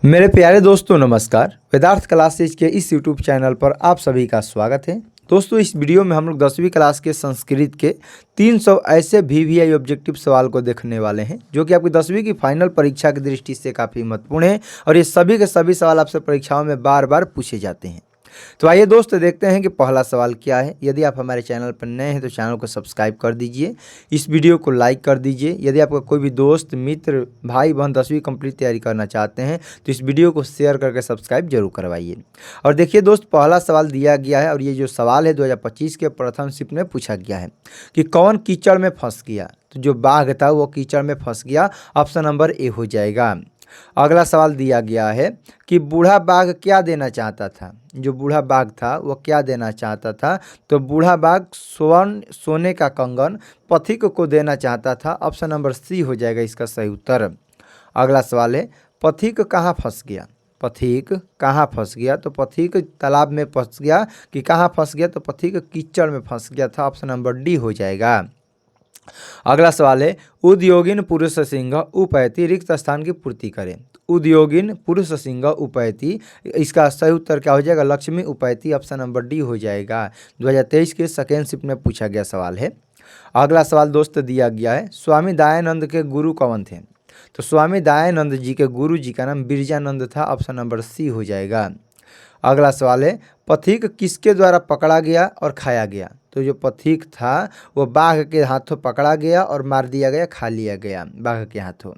मेरे प्यारे दोस्तों नमस्कार। वेदार्थ क्लासेज के इस यूट्यूब चैनल पर आप सभी का स्वागत है। दोस्तों इस वीडियो में हम लोग 10वीं क्लास के संस्कृत के 300 ऐसे वीवीआई ऑब्जेक्टिव सवाल को देखने वाले हैं जो कि आपकी 10वीं की फाइनल परीक्षा की दृष्टि से काफ़ी महत्वपूर्ण है और ये सभी के सभी सवाल आपसे परीक्षाओं में बार बार पूछे जाते हैं। तो आइए दोस्त देखते हैं कि पहला सवाल क्या है। यदि आप हमारे चैनल पर नए हैं तो चैनल को सब्सक्राइब कर दीजिए, इस वीडियो को लाइक कर दीजिए। यदि आपका कोई भी दोस्त मित्र भाई बहन 10वीं कंप्लीट तैयारी करना चाहते हैं तो इस वीडियो को शेयर करके सब्सक्राइब जरूर करवाइए। और देखिए दोस्त, पहला सवाल दिया गया है और ये जो सवाल है 2025 के प्रथम शिफ्ट में पूछा गया है कि कौन कीचड़ में फंस गया। तो जो बाघ था वो कीचड़ में फंस गया, ऑप्शन नंबर ए हो जाएगा। अगला सवाल दिया गया है कि बूढ़ा बाघ क्या देना चाहता था। जो बूढ़ा बाघ था वो क्या देना चाहता था। तो बूढ़ा बाघ सोने का कंगन पथिक को देना चाहता था, ऑप्शन नंबर सी हो जाएगा इसका सही उत्तर। अगला सवाल है पथिक कहाँ फंस गया। पथिक कहाँ फंस गया। तो पथिक तालाब में फंस गया कि कहाँ फंस गया। तो पथिक कीचड़ में फंस गया था, ऑप्शन नंबर डी हो जाएगा। अगला सवाल है उद्योगिन पुरुष सिंह उपैति रिक्त स्थान की पूर्ति करें। उद्योगिन पुरुष सिंह उपैति, इसका सही उत्तर क्या हो जाएगा। लक्ष्मी उपैति, ऑप्शन नंबर डी हो जाएगा। 2023 के सेकेंड शिफ्ट में पूछा गया सवाल है। अगला सवाल दोस्त दिया गया है स्वामी दयानंद के गुरु कौन थे। तो स्वामी दयानंद जी के गुरु जी का नाम बिरजानंद था, ऑप्शन नंबर सी हो जाएगा। अगला सवाल है पथिक किसके द्वारा पकड़ा गया और खाया गया। तो जो पथिक था वो बाघ के हाथों पकड़ा गया और मार दिया गया, खा लिया गया बाघ के हाथों।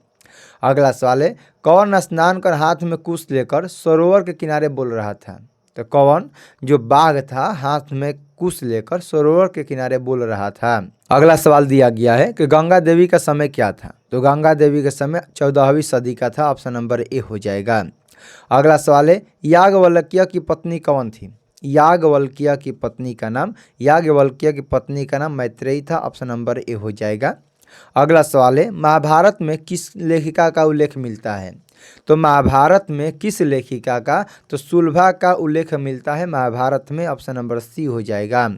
अगला सवाल है कौन स्नान कर हाथ में कुश लेकर सरोवर के किनारे बोल रहा था। तो कौन जो बाघ था हाथ में कुश लेकर सरोवर के किनारे बोल रहा था। अगला सवाल दिया गया है कि गंगा देवी का समय क्या था। तो गंगा देवी का समय 14वीं सदी का था, ऑप्शन नंबर ए हो जाएगा। अगला सवाल है याज्ञवल्क्य की पत्नी कौन थी। याज्ञवल्क्य की पत्नी का नाम मैत्रेयी था, ऑप्शन नंबर ए हो जाएगा। अगला सवाल है महाभारत में किस लेखिका का उल्लेख मिलता है। तो महाभारत में किस लेखिका का। तो सुलभा का उल्लेख मिलता है महाभारत में, ऑप्शन नंबर सी हो जाएगा।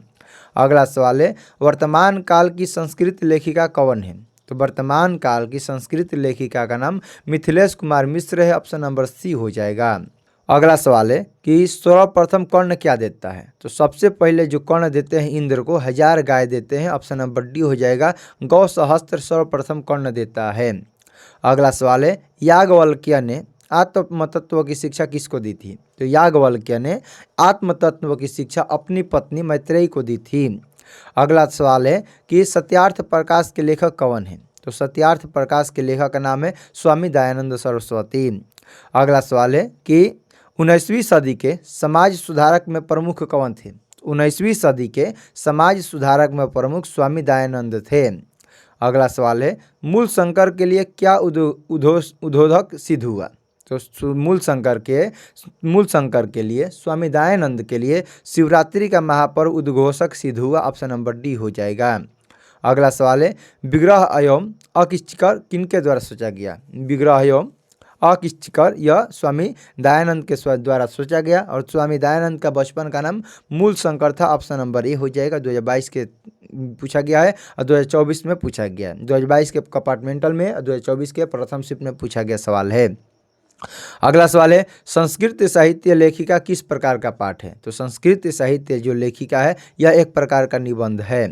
अगला सवाल है वर्तमान काल की संस्कृत लेखिका कौन है। तो वर्तमान काल की संस्कृत लेखिका का नाम मिथिलेश कुमार मिश्र है, ऑप्शन नंबर सी हो जाएगा। अगला सवाल है कि सर्वप्रथम कर्ण क्या देता है। तो सबसे पहले जो कर्ण देते हैं इंद्र को 1000 गाय देते हैं, ऑप्शन नंबर डी हो जाएगा। गौ सहस्त्र सर्वप्रथम कर्ण देता है। अगला सवाल है याज्ञवल्क्य ने आत्मतत्व की शिक्षा किसको दी थी। तो याज्ञवल्क्य ने आत्मतत्व की शिक्षा अपनी पत्नी मैत्रेयी को दी थी। अगला सवाल है कि सत्यार्थ प्रकाश के लेखक कौन है। तो सत्यार्थ प्रकाश के लेखक का नाम है स्वामी दयानंद सरस्वती। अगला सवाल है कि 19वीं सदी के समाज सुधारक में प्रमुख कौन थे। 19वीं सदी के समाज सुधारक में प्रमुख स्वामी दयानंद थे। अगला सवाल है मूल शंकर के लिए क्या उद्बोधक सिद्ध हुआ। तो मूल शंकर के लिए स्वामी दयानंद के लिए शिवरात्रि का महापर्व उद्घोषक सिद्ध हुआ, ऑप्शन नंबर डी हो जाएगा। अगला सवाल है विग्रह एवं अकिश्चकर किनके द्वारा सोचा गया। विग्रह एवं अकिश्चकर यह स्वामी दयानंद के द्वारा सोचा गया और स्वामी दयानंद का बचपन का नाम मूल शंकर था, ऑप्शन नंबर ए हो जाएगा। 2022 के पूछा गया है और 2024 में पूछा गया है। 2022 के कंपार्टमेंटल में और 2024 के प्रथम शिफ्ट में पूछा गया सवाल है। अगला सवाल है संस्कृत साहित्य लेखिका किस प्रकार का पाठ है। तो संस्कृत साहित्य जो लेखिका है यह एक प्रकार का निबंध है।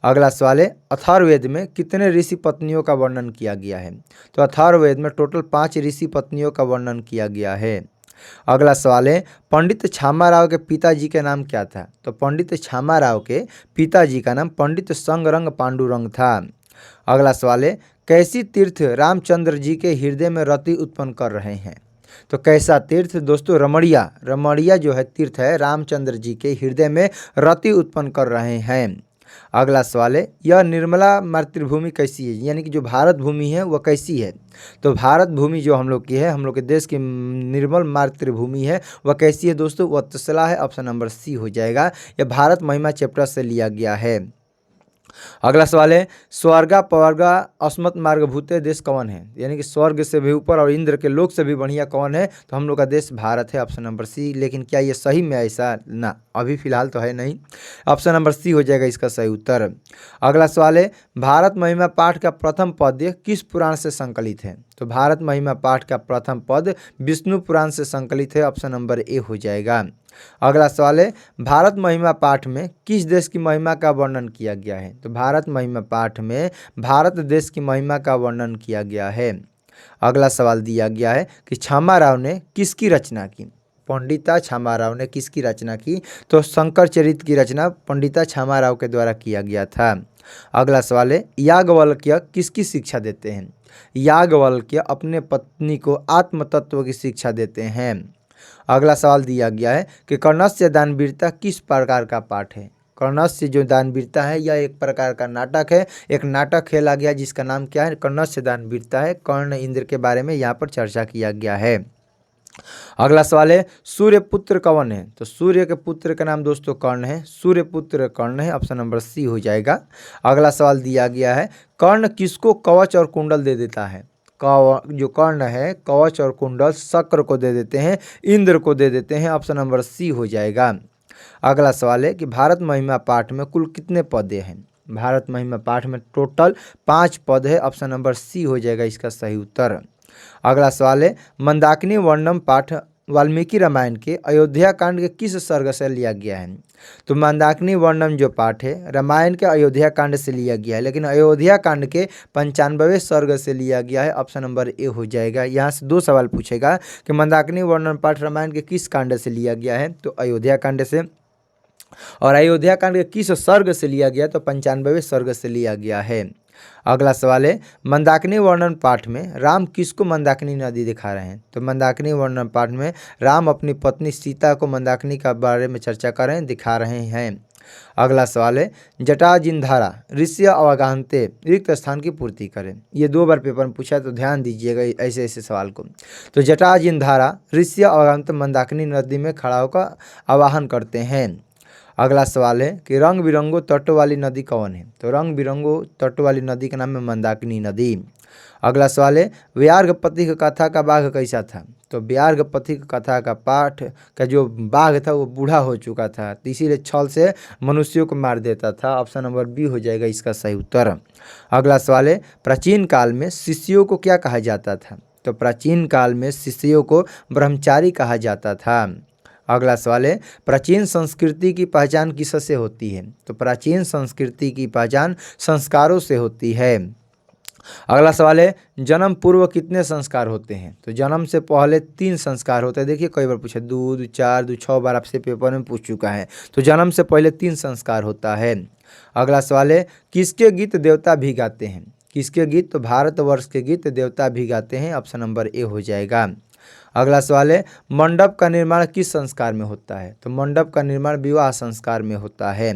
अगला सवाल है अथर्ववेद में कितने ऋषि पत्नियों का वर्णन किया गया है। तो अथर्ववेद में टोटल 5 ऋषि पत्नियों का वर्णन किया गया है। अगला सवाल है पंडित छामाराव के पिताजी के नाम क्या था। तो पंडित छामाराव के पिताजी का नाम पंडित संगरंग पांडुरंग था। अगला सवाल है कैसी तीर्थ रामचंद्र जी के हृदय में रति उत्पन्न कर रहे हैं। तो कैसा तीर्थ दोस्तों रमणिया जो है तीर्थ है रामचंद्र जी के हृदय में रति उत्पन्न कर रहे हैं। अगला सवाल है यह निर्मला मातृभूमि कैसी है, यानी कि जो भारत भूमि है वह कैसी है। तो भारत भूमि जो हम लोग की है, हम लोग के देश की निर्मल मातृभूमि है वह कैसी है दोस्तों, वह तसला है, ऑप्शन नंबर सी हो जाएगा। यह भारत महिमा चैप्टर से लिया गया है। अगला सवाल है स्वर्गा पवर्गा अस्मत् मार्गभूते देश कौन है, यानी कि स्वर्ग से भी ऊपर और इंद्र के लोक से भी बढ़िया कौन है। तो हम लोग का देश भारत है, ऑप्शन नंबर सी। लेकिन क्या ये सही में ऐसा ना अभी फिलहाल तो है नहीं, ऑप्शन नंबर सी हो जाएगा इसका सही उत्तर। अगला सवाल है भारत महिमा पाठ का प्रथम पद्य किस पुराण से संकलित है। तो भारत महिमा पाठ का प्रथम पद विष्णु पुराण से संकलित है, ऑप्शन नंबर ए हो जाएगा। अगला सवाल है, भारत महिमा पाठ में किस देश की महिमा का वर्णन किया गया है? तो भारत महिमा पाठ में भारत देश की महिमा का वर्णन किया गया है। अगला सवाल दिया गया है कि छामाराव ने किसकी रचना की? पंडिता छामाराव ने किसकी रचना की? तो शंकर चरित की रचना पंडिता छामाराव के द्वारा किया गया था। अगला सवाल है, याज्ञवल्क्य किसकी शिक्षा देते हैं? याज्ञवल्क्य अपने पत्नी को आत्म तत्व की शिक्षा देते हैं। अगला सवाल दिया गया है कि कर्णस्य दानवीरता किस प्रकार का पाठ है? कर्णस्य जो दानवीरता है यह एक प्रकार का नाटक है, एक नाटक खेला गया जिसका नाम क्या है? कर्णस्य दानवीरता है। कर्ण इंद्र के बारे में यहाँ पर चर्चा किया गया है। अगला सवाल है, सूर्य पुत्र कौन है? तो सूर्य के पुत्र का नाम दोस्तों कर्ण है। सूर्य पुत्र कर्ण है, ऑप्शन नंबर सी हो जाएगा। अगला सवाल दिया गया है, कर्ण किसको कवच और कुंडल दे देता है? जो कर्ण है कवच और कुंडल शक्र को दे देते हैं, इंद्र को दे देते हैं, ऑप्शन नंबर सी हो जाएगा। अगला सवाल है कि भारत महिमा पाठ में कुल कितने पद हैं? भारत महिमा पाठ में टोटल 5 पद है, ऑप्शन नंबर सी हो जाएगा इसका सही उत्तर। अगला सवाल है, मंदाकिनी वर्णम पाठ वाल्मीकि रामायण के अयोध्या कांड के किस सर्ग से लिया गया है? तो मंदाकिनी वर्णम जो पाठ है रामायण के अयोध्या कांड से लिया गया है, लेकिन अयोध्या कांड के 95वें सर्ग से लिया गया है, ऑप्शन नंबर ए हो जाएगा। यहाँ से 2 सवाल पूछेगा कि मंदाकिनी वर्णम पाठ रामायण के किस कांड से लिया गया है? तो अयोध्या कांड से। और अयोध्या कांड के किस सर्ग से लिया गया? तो 95वें सर्ग से लिया गया है। अगला सवाल है, मंदाकिनी वर्णन पाठ में राम किसको मंदाकिनी नदी दिखा रहे हैं? तो मंदाकिनी वर्णन पाठ में राम अपनी पत्नी सीता को मंदाकिनी के बारे में चर्चा कर रहे हैं, दिखा रहे हैं। अगला सवाल है, जटाजिन्धारा ऋष्य अवगाहनते रिक्त स्थान की पूर्ति करें। ये 2 बार पेपर में पूछा है, तो ध्यान दीजिएगा ऐसे ऐसे सवाल को। तो जटाजिन्धारा ऋष्य अवगाहनते मंदाकिनी नदी में खड़ा होकर आवाहन करते हैं। अगला सवाल है कि रंग बिरंगो तट वाली नदी कौन है? तो रंग बिरंगो तट वाली नदी का नाम है मंदाकिनी नदी। अगला सवाल है, व्यार्घपति की कथा का बाघ कैसा था? तो व्यार्घपति की कथा का पाठ का जो बाघ था वो बूढ़ा हो चुका था, तो इसीलिए छल से मनुष्यों को मार देता था, ऑप्शन नंबर बी हो जाएगा इसका सही उत्तर। अगला सवाल है, प्राचीन काल में शिष्यों को क्या कहा जाता था? तो प्राचीन काल में शिष्यों को ब्रह्मचारी कहा जाता था। अगला सवाल है, प्राचीन संस्कृति की पहचान किससे होती है? तो प्राचीन संस्कृति की पहचान संस्कारों से होती है। अगला सवाल है, जन्म पूर्व कितने संस्कार होते हैं? तो जन्म से पहले 3 संस्कार होते हैं। देखिए कई बार पूछा, 2, 4, 6 बार आपसे पेपर में पूछ चुका है। तो जन्म से पहले 3 संस्कार होता है। अगला सवाल है, किसके गीत देवता भी गाते हैं? किसके गीत? तो भारतवर्ष के गीत देवता भी गाते हैं, ऑप्शन नंबर ए हो जाएगा। अगला सवाल है, मंडप का निर्माण किस संस्कार में होता है? तो मंडप का निर्माण विवाह संस्कार में होता है।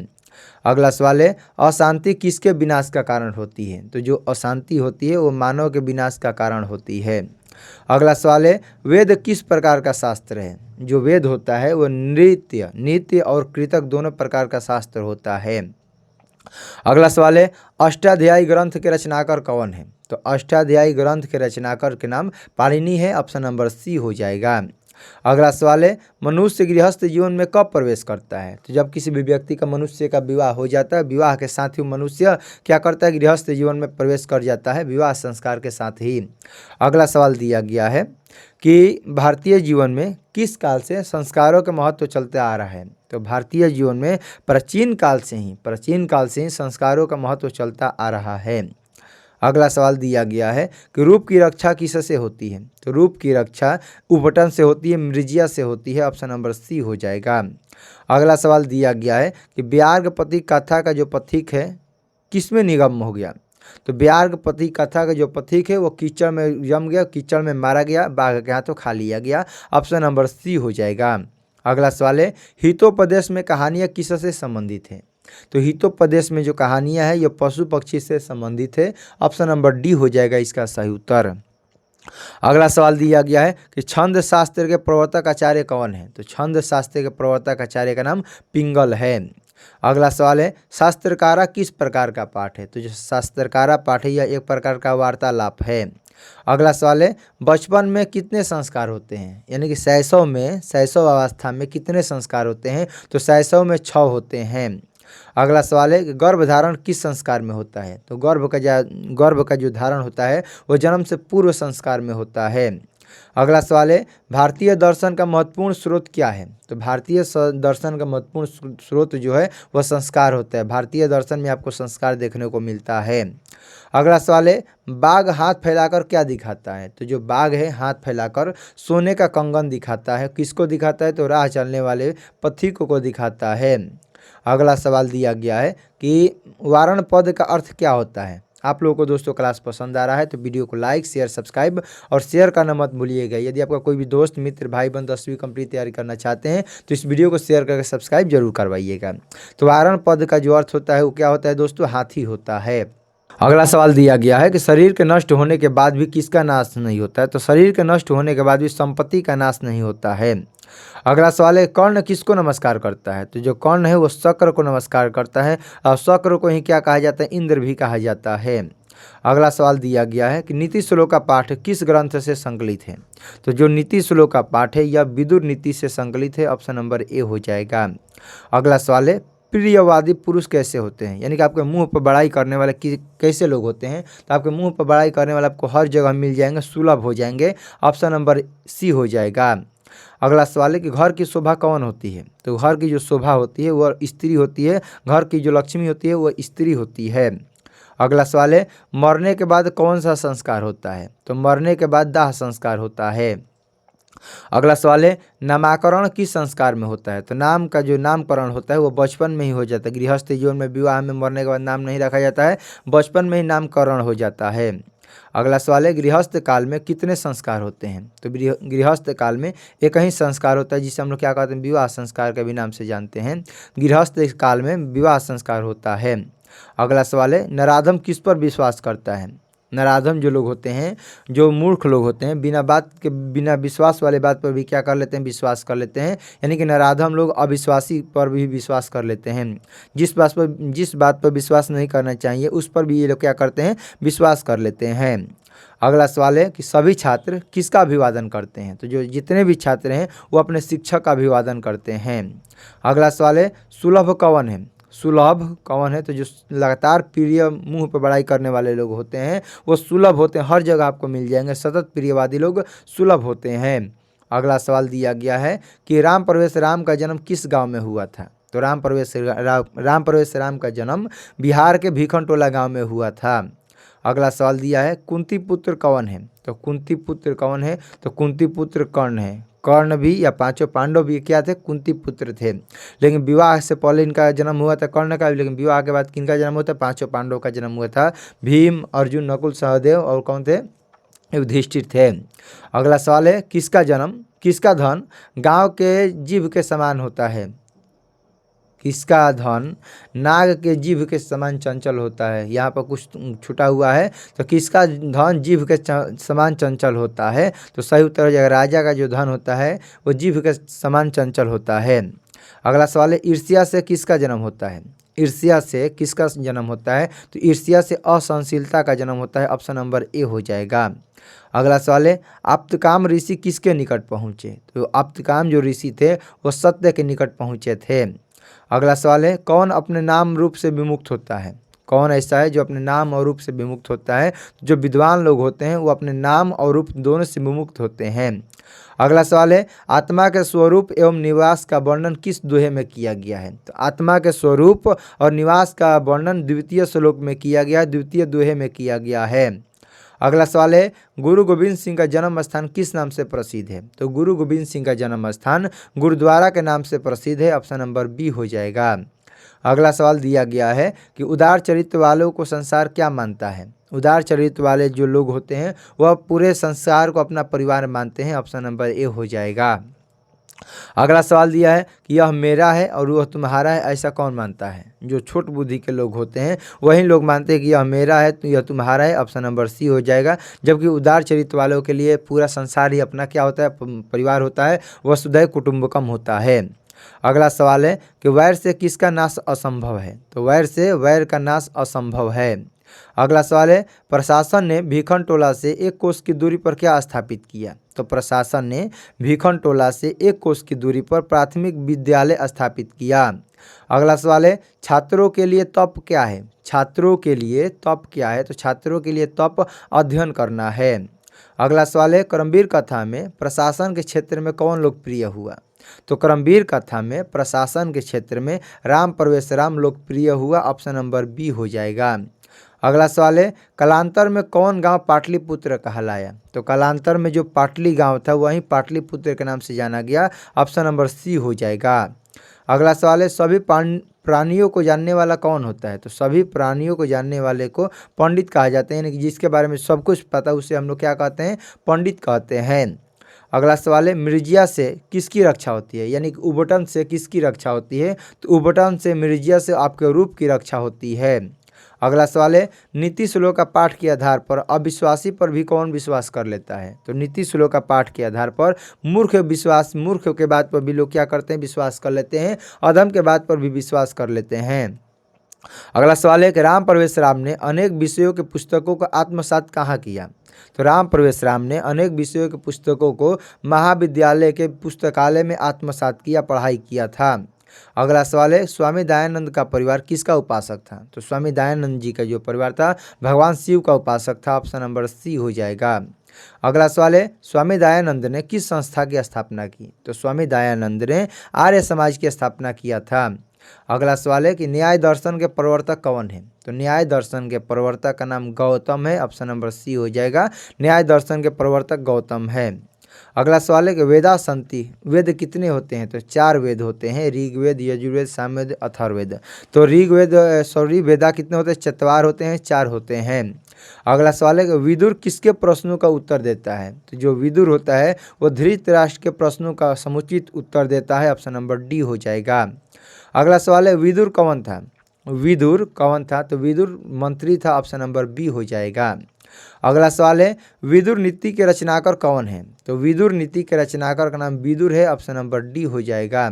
अगला सवाल है, अशांति किसके विनाश का कारण होती है? तो जो अशांति होती है वो मानव के विनाश का कारण होती है। अगला सवाल है, वेद किस प्रकार का शास्त्र है? जो वेद होता है वो नित्य और कृतक दोनों प्रकार का शास्त्र होता है। अगला सवाल है, अष्टाध्यायी ग्रंथ के रचनाकार कौन है? तो अष्टाध्यायी ग्रंथ के रचनाकार के नाम पाणिनि है, ऑप्शन नंबर सी हो जाएगा। अगला सवाल है, मनुष्य गृहस्थ जीवन में कब प्रवेश करता है? तो जब किसी भी व्यक्ति का मनुष्य का विवाह हो जाता है, विवाह के साथ ही मनुष्य क्या करता है? गृहस्थ जीवन में प्रवेश कर जाता है, विवाह संस्कार के साथ ही। अगला सवाल दिया गया है कि भारतीय जीवन में किस काल से संस्कारों का महत्व चलते आ रहा है? तो भारतीय जीवन में प्राचीन काल से ही संस्कारों का महत्व चलता आ रहा है। अगला सवाल दिया गया है कि रूप की रक्षा किससे होती है? तो रूप की रक्षा उपटन से होती है, मृजिया से होती है, ऑप्शन नंबर सी हो जाएगा। अगला सवाल दिया गया है कि व्यार्घपति कथा का जो पथिक है किसमें निगम हो गया? तो व्यार्घपति कथा का जो पथिक है वो कीचड़ में जम गया, कीचड़ में मारा गया, बाघ के हाथों खा लिया गया, ऑप्शन नंबर सी हो जाएगा। अगला सवाल है, हितोपदेश में कहानियाँ किससे संबंधित हैं? तो हितोपदेश में जो कहानियाँ है ये पशु पक्षी से संबंधित है, ऑप्शन नंबर डी हो जाएगा इसका सही उत्तर। अगला सवाल दिया गया है कि छंद शास्त्र के प्रवर्तक आचार्य कौन है? तो छंद शास्त्र के प्रवर्तक आचार्य का नाम पिंगल है। अगला सवाल है, शास्त्रकारा किस प्रकार का पाठ है? तो जो शास्त्रकारा पाठ है यह एक प्रकार का वार्तालाप है। अगला सवाल है, बचपन में कितने संस्कार होते हैं? यानी कि शैशव अवस्था में कितने संस्कार होते हैं? तो शैशव में 6 होते हैं। अगला सवाल है कि गर्भधारण किस संस्कार में होता है? तो गर्भ का जो धारण होता है वो जन्म से पूर्व संस्कार में होता है। अगला सवाल है भारतीय दर्शन का महत्वपूर्ण स्रोत क्या है? तो भारतीय दर्शन का महत्वपूर्ण स्रोत जो है वह संस्कार होता है। भारतीय दर्शन में आपको संस्कार देखने को मिलता है। अगला सवाल है बाघ हाथ फैलाकर क्या दिखाता है? तो जो बाघ है हाथ फैलाकर सोने का कंगन दिखाता है। किसको दिखाता है? तो राह चलने वाले पथिकों को दिखाता है। अगला सवाल दिया गया है कि वारण पद का अर्थ क्या होता है? आप लोगों को दोस्तों क्लास पसंद आ रहा है तो वीडियो को लाइक शेयर सब्सक्राइब और शेयर करना मत भूलिएगा। यदि आपका कोई भी दोस्त मित्र भाई बंद 10वीं कंप्लीट तैयारी करना चाहते हैं तो इस वीडियो को शेयर करके सब्सक्राइब जरूर करवाइएगा। तो वारण पद का जो अर्थ होता है वो क्या होता है दोस्तों? हाथी होता है। अगला सवाल दिया गया है कि शरीर के नष्ट होने के बाद भी किसका नाश नहीं होता है? तो शरीर के नष्ट होने के बाद भी संपत्ति का नाश नहीं होता है। अगला सवाल है कर्ण किसको नमस्कार करता है? तो जो कर्ण है वो शक्र को नमस्कार करता है और शक्र को ही क्या कहा जाता है? इंद्र भी कहा जाता है। अगला सवाल दिया गया है कि नीति श्लोक का पाठ किस ग्रंथ से संकलित है? तो जो नीति श्लोक का पाठ है यह विदुर नीति से संकलित है। ऑप्शन नंबर ए हो जाएगा। अगला सवाल है प्रियवादी पुरुष कैसे होते हैं? यानी कि आपके मुंह पर बड़ाई करने वाले कैसे लोग होते हैं? तो आपके मुंह पर बड़ाई करने वाले आपको हर जगह मिल जाएंगे, सुलभ हो जाएंगे। ऑप्शन नंबर सी हो जाएगा। अगला सवाल है कि घर की शोभा कौन होती है? तो घर की जो शोभा होती है वह स्त्री होती है। घर की जो लक्ष्मी होती है वह स्त्री होती है। अगला सवाल है मरने के बाद कौन सा संस्कार होता है? तो मरने के बाद दाह संस्कार होता है। अगला सवाल है नामकरण किस संस्कार में होता है? तो नाम का जो नामकरण होता है वो बचपन में ही हो जाता है। गृहस्थ जीवन में विवाह में मरने के बाद नाम नहीं रखा जाता है, बचपन में ही नामकरण हो जाता है। अगला सवाल है गृहस्थ काल में कितने संस्कार होते हैं? तो गृहस्थ काल में एक ही संस्कार होता है जिसे हम लोग क्या कहते हैं? विवाह संस्कार के भी नाम से जानते हैं। गृहस्थ काल में विवाह संस्कार होता है। अगला सवाल है नराधम किस पर विश्वास करता है? नराधम जो लोग होते हैं, जो मूर्ख लोग होते हैं, बिना विश्वास वाले बात पर भी क्या कर लेते हैं? विश्वास कर लेते हैं। यानी कि नराधम लोग अविश्वासी पर भी विश्वास कर लेते हैं। जिस बात पर विश्वास नहीं करना चाहिए उस पर भी ये लोग क्या करते हैं? विश्वास कर लेते हैं। अगला सवाल है कि सभी छात्र किसका अभिवादन करते हैं? तो जो जितने भी छात्र हैं वो अपने शिक्षक का अभिवादन करते हैं। अगला सवाल है सुलभ कौन है? सुलभ कौन है? तो जो लगातार प्रिय मुंह पर बड़ाई करने वाले लोग होते हैं वो सुलभ होते हैं। हर जगह आपको मिल जाएंगे। सतत प्रियवादी लोग सुलभ होते हैं। अगला सवाल दिया गया है कि राम प्रवेश राम का जन्म किस गांव में हुआ था? तो राम प्रवेश राम का जन्म बिहार के भीखनटोला गांव में हुआ था। अगला सवाल दिया है कुंती पुत्र कौन है? तो कुंती पुत्र कौन है? तो कुंती पुत्र कर्ण है। कर्ण भी या पांचों पांडव भी क्या थे? कुंती पुत्र थे। लेकिन विवाह से पहले इनका जन्म हुआ था कर्ण का, लेकिन विवाह के बाद किनका जन्म हुआ था? पांचों पांडव का जन्म हुआ था। भीम, अर्जुन, नकुल, सहदेव और कौन थे? युधिष्ठिर थे। अगला सवाल है किसका धन गांव के जीभ के समान होता है? किसका धन नाग के जीभ के समान चंचल होता है? यहाँ पर कुछ छूटा हुआ है। तो किसका धन जीभ के समान चंचल होता है? तो सही उत्तर हो जाएगा राजा का जो धन होता है वो जीभ के समान चंचल होता है। अगला सवाल है ईर्ष्या से किसका जन्म होता है? ईर्ष्या से किसका जन्म होता है? तो ईर्ष्या से असहनशीलता का जन्म होता है। ऑप्शन नंबर ए हो जाएगा। अगला सवाल है आप्तकाम ऋषि किसके निकट पहुँचे? तो आप्तकाम जो ऋषि थे वो सत्य के निकट पहुँचे थे। अगला सवाल है कौन अपने नाम रूप से विमुक्त होता है? कौन ऐसा है जो अपने नाम और रूप से विमुक्त होता है? जो विद्वान लोग होते हैं वो अपने नाम और रूप दोनों से विमुक्त होते हैं। अगला सवाल है आत्मा के स्वरूप एवं निवास का वर्णन किस दोहे में किया गया है? तो आत्मा के स्वरूप और निवास का वर्णन द्वितीय श्लोक में किया गया, द्वितीय दोहे में किया गया है। अगला सवाल है गुरु गोविंद सिंह का जन्म स्थान किस नाम से प्रसिद्ध है? तो गुरु गोविंद सिंह का जन्म स्थान गुरुद्वारा के नाम से प्रसिद्ध है। ऑप्शन नंबर बी हो जाएगा। अगला सवाल दिया गया है कि उदार चरित्र वालों को संसार क्या मानता है? उदार चरित्र वाले जो लोग होते हैं वह पूरे संसार को अपना परिवार मानते हैं। ऑप्शन नंबर ए हो जाएगा। अगला सवाल दिया है कि यह मेरा है और वह तुम्हारा है, ऐसा कौन मानता है? जो छोट बुद्धि के लोग होते हैं वही लोग मानते हैं कि यह मेरा है तो यह तुम्हारा है। ऑप्शन नंबर सी हो जाएगा। जबकि उदार चरित्र वालों के लिए पूरा संसार ही अपना क्या होता है? परिवार होता है, वसुधैव कुटुंबकम होता है। अगला सवाल है कि वैर से किसका नाश असंभव है? तो वैर से वैर का नाश असंभव है। अगला सवाल है, प्रशासन ने भीखनटोला से 1 कोस की दूरी पर क्या स्थापित किया? तो प्रशासन ने भीखनटोला से 1 कोस की दूरी पर प्राथमिक विद्यालय स्थापित किया। अगला सवाल है, छात्रों के लिए तप क्या है? छात्रों के लिए तप क्या है? तो छात्रों के लिए तप अध्ययन करना है। अगला सवाल है, करमवीर कथा में प्रशासन के क्षेत्र में कौन लोकप्रिय हुआ? तो करमवीर कथा में प्रशासन के क्षेत्र में राम परवेशराम लोकप्रिय हुआ। ऑप्शन नंबर बी हो जाएगा। अगला सवाल है, कालांतर में कौन गांव पाटलिपुत्र कहलाया? तो कालांतर में जो पाटली गांव था वहीं पाटलिपुत्र के नाम से जाना गया। ऑप्शन नंबर सी हो जाएगा। अगला सवाल है, सभी प्राणियों को जानने वाला कौन होता है? तो सभी प्राणियों को जानने वाले को पंडित कहा जाता है, यानी कि जिसके बारे में सब कुछ पता है उसे हम लोग क्या कहते हैं? पंडित कहते हैं। अगला सवाल है, मिर्जिया से किसकी रक्षा होती है? यानी कि उबटन से किसकी रक्षा होती है? तो उबटन से, मिर्जिया से आपके रूप की रक्षा होती है। अगला सवाल है, नीति श्लोक का पाठ के आधार पर अविश्वासी पर भी कौन विश्वास कर लेता है? तो नीति श्लोक का पाठ के आधार पर मूर्ख के बात पर भी लोग क्या करते हैं? विश्वास कर लेते हैं। अधम के बात पर भी विश्वास कर लेते हैं। अगला सवाल है कि राम परवेशराम ने अनेक विषयों के पुस्तकों को आत्मसात कहाँ किया? तो राम परवेशराम ने अनेक विषयों के पुस्तकों को महाविद्यालय के पुस्तकालय में आत्मसात किया, पढ़ाई किया था। अगला सवाल है, स्वामी दयानंद का परिवार किसका उपासक था? तो स्वामी दयानंद जी का जो परिवार था भगवान शिव का उपासक था। ऑप्शन नंबर सी हो जाएगा। अगला सवाल है, स्वामी दयानंद ने किस संस्था की स्थापना की? तो स्वामी दयानंद ने आर्य समाज की स्थापना किया था। अगला सवाल है कि न्याय दर्शन के प्रवर्तक कौन है? तो न्याय दर्शन के प्रवर्तक का नाम गौतम है। ऑप्शन नंबर सी हो जाएगा। न्याय दर्शन के प्रवर्तक गौतम है। अगला सवाल है कि वेदा संति वेद कितने होते हैं? तो 4 वेद होते हैं, ऋग्वेद, यजुर्वेद, सामवेद, अथर्ववेद। तो वेदा कितने होते हैं? 4 होते हैं, 4 होते हैं। अगला सवाल है कि विदुर किसके प्रश्नों का उत्तर देता है? तो जो विदुर होता है वो धृतराष्ट्र के प्रश्नों का समुचित उत्तर देता है। ऑप्शन नंबर डी हो जाएगा। अगला सवाल है, विदुर कौन था? विदुर कौन था? तो विदुर मंत्री था। ऑप्शन नंबर बी हो जाएगा। अगला सवाल है, विदुर नीति के रचनाकार कौन है? तो विदुर नीति के रचनाकार का नाम विदुर है। ऑप्शन नंबर डी हो जाएगा।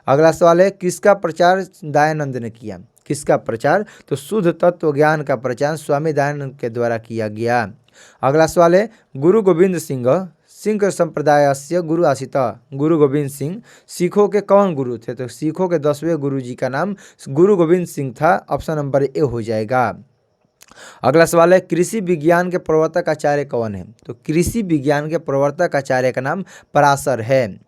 अगला सवाल है, किसका प्रचार दयानंद ने किया? किसका प्रचार? तो शुद्ध तत्व ज्ञान का प्रचार स्वामी दयानंद के द्वारा किया गया। अगला सवाल है, गुरु गोविंद सिंह संप्रदाय से गुरु आसित। गुरु गोविंद सिंह सिखों के कौन गुरु थे? तो सिखों के 10वें गुरु जी का नाम गुरु गोविंद सिंह था। ऑप्शन नंबर ए हो जाएगा। अगला सवाल है, कृषि विज्ञान के प्रवर्तक आचार्य कौन है? तो कृषि विज्ञान के प्रवर्तक आचार्य का नाम पराशर है।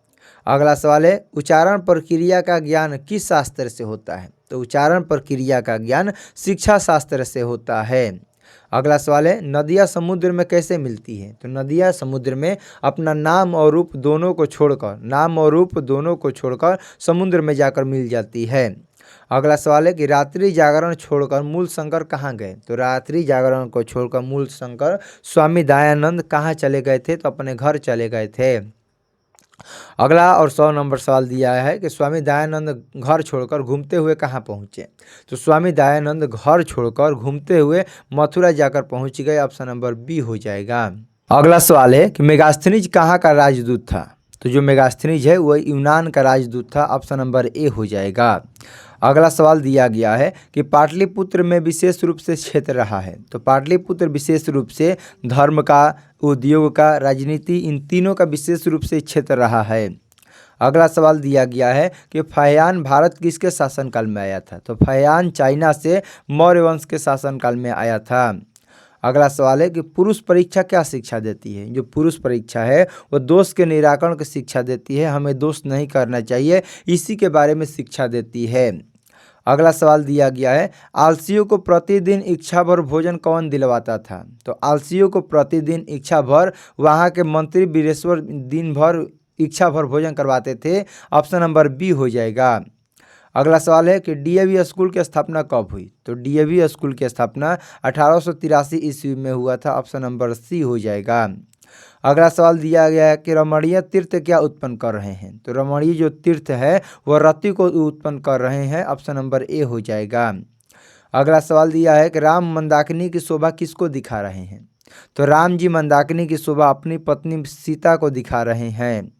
अगला सवाल है, उच्चारण प्रक्रिया का ज्ञान किस शास्त्र से होता है? तो उच्चारण प्रक्रिया का ज्ञान शिक्षा शास्त्र से होता है। अगला सवाल है, नदियाँ समुद्र में कैसे मिलती है? तो नदियाँ समुद्र में अपना नाम और रूप दोनों को छोड़कर समुद्र में जाकर मिल जाती है। अगला सवाल है कि रात्रि जागरण छोड़कर मूल शंकर कहाँ गए? तो रात्रि जागरण को छोड़कर मूल शंकर स्वामी दयानंद कहाँ चले गए थे? तो अपने घर चले गए थे। अगला और 100 नंबर सवाल दिया है कि स्वामी दयानंद घर छोड़कर घूमते हुए कहाँ पहुँचे? तो स्वामी दयानंद घर छोड़कर घूमते हुए मथुरा जाकर पहुँच गए। ऑप्शन नंबर बी हो जाएगा। अगला सवाल है कि मेगास्थनीज कहाँ का राजदूत था? तो जो मेगास्थनीज है वह यूनान का राजदूत था। ऑप्शन नंबर ए हो जाएगा। अगला सवाल दिया गया है कि पाटलिपुत्र में विशेष रूप से क्षेत्र रहा है। तो पाटलिपुत्र विशेष रूप से धर्म का, उद्योग का, राजनीति, इन तीनों का विशेष रूप से क्षेत्र रहा है। अगला सवाल दिया गया है कि फहियान भारत किसके शासनकाल में आया था? तो फहियान चाइना से मौर्य वंश के शासनकाल में आया था। अगला सवाल है कि पुरुष परीक्षा क्या शिक्षा देती है? जो पुरुष परीक्षा है वो दोष के निराकरण की शिक्षा देती है, हमें दोष नहीं करना चाहिए, इसी के बारे में शिक्षा देती है। अगला सवाल दिया गया है, आलसियों को प्रतिदिन इच्छा भर भोजन कौन दिलवाता था? तो आलसियों को प्रतिदिन इच्छा भर वहाँ के मंत्री वीरेश्वर दिन भर इच्छा भर भोजन करवाते थे। ऑप्शन नंबर बी हो जाएगा। अगला सवाल है कि डीएवी स्कूल की स्थापना कब हुई? तो डीएवी स्कूल की स्थापना 1883 ईस्वी में हुआ था। ऑप्शन नंबर सी हो जाएगा। अगला सवाल दिया गया है कि रमणीय तीर्थ क्या उत्पन्न कर रहे हैं? तो रमणीय जो तीर्थ है वह रति को उत्पन्न कर रहे हैं। ऑप्शन नंबर ए हो जाएगा। अगला सवाल दिया है कि राम मंदाकिनी की शोभा किसको दिखा रहे हैं? तो राम जी मंदाकिनी की शोभा अपनी पत्नी सीता को दिखा रहे हैं।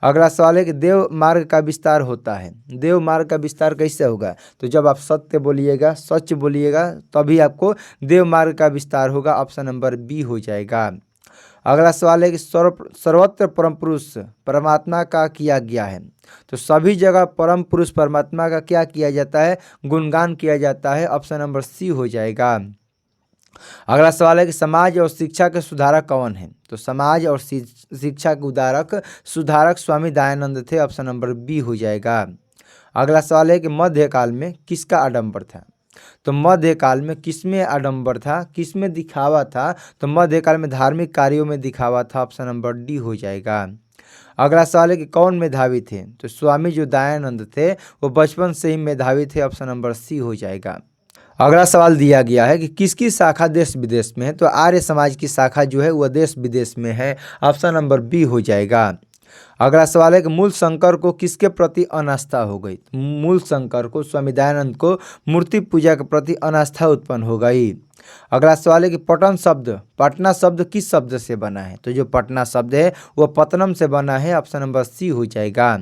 अगला सवाल है कि देव मार्ग का विस्तार होता है। देव मार्ग का विस्तार कैसे होगा? तो जब आप सत्य बोलिएगा, सच बोलिएगा, तभी आपको देव मार्ग का विस्तार होगा। ऑप्शन नंबर बी हो जाएगा। अगला सवाल है कि सर्वत्र परम पुरुष परमात्मा का किया गया है। तो सभी जगह परम पुरुष परमात्मा का क्या किया जाता है? गुणगान किया जाता है। ऑप्शन नंबर सी हो जाएगा। अगला सवाल है कि समाज और शिक्षा के सुधारक कौन है? तो समाज और शिक्षा के उदारक सुधारक स्वामी दयानंद थे। ऑप्शन नंबर बी हो जाएगा। अगला सवाल है कि मध्यकाल में किसका आडंबर था? तो मध्यकाल में किसमें आडंबर था, किसमें दिखावा था? तो मध्यकाल में धार्मिक कार्यों में दिखावा था। ऑप्शन नंबर डी हो जाएगा। अगला सवाल है कि कौन मेधावी थे? तो स्वामी जो दयानंद थे वो बचपन से ही मेधावी थे। ऑप्शन नंबर सी हो जाएगा। अगला सवाल दिया गया है कि किसकी शाखा देश विदेश में है? तो आर्य समाज की शाखा जो है वह देश विदेश में है। ऑप्शन नंबर बी हो जाएगा। अगला सवाल है कि मूल शंकर को किसके प्रति अनास्था हो गई? मूल शंकर को, स्वामी दयानंद को मूर्ति पूजा के प्रति अनास्था उत्पन्न हो गई। अगला सवाल है कि पटना शब्द किस शब्द से बना है? तो जो पटना शब्द है वह पतनम से बना है। ऑप्शन नंबर सी हो जाएगा।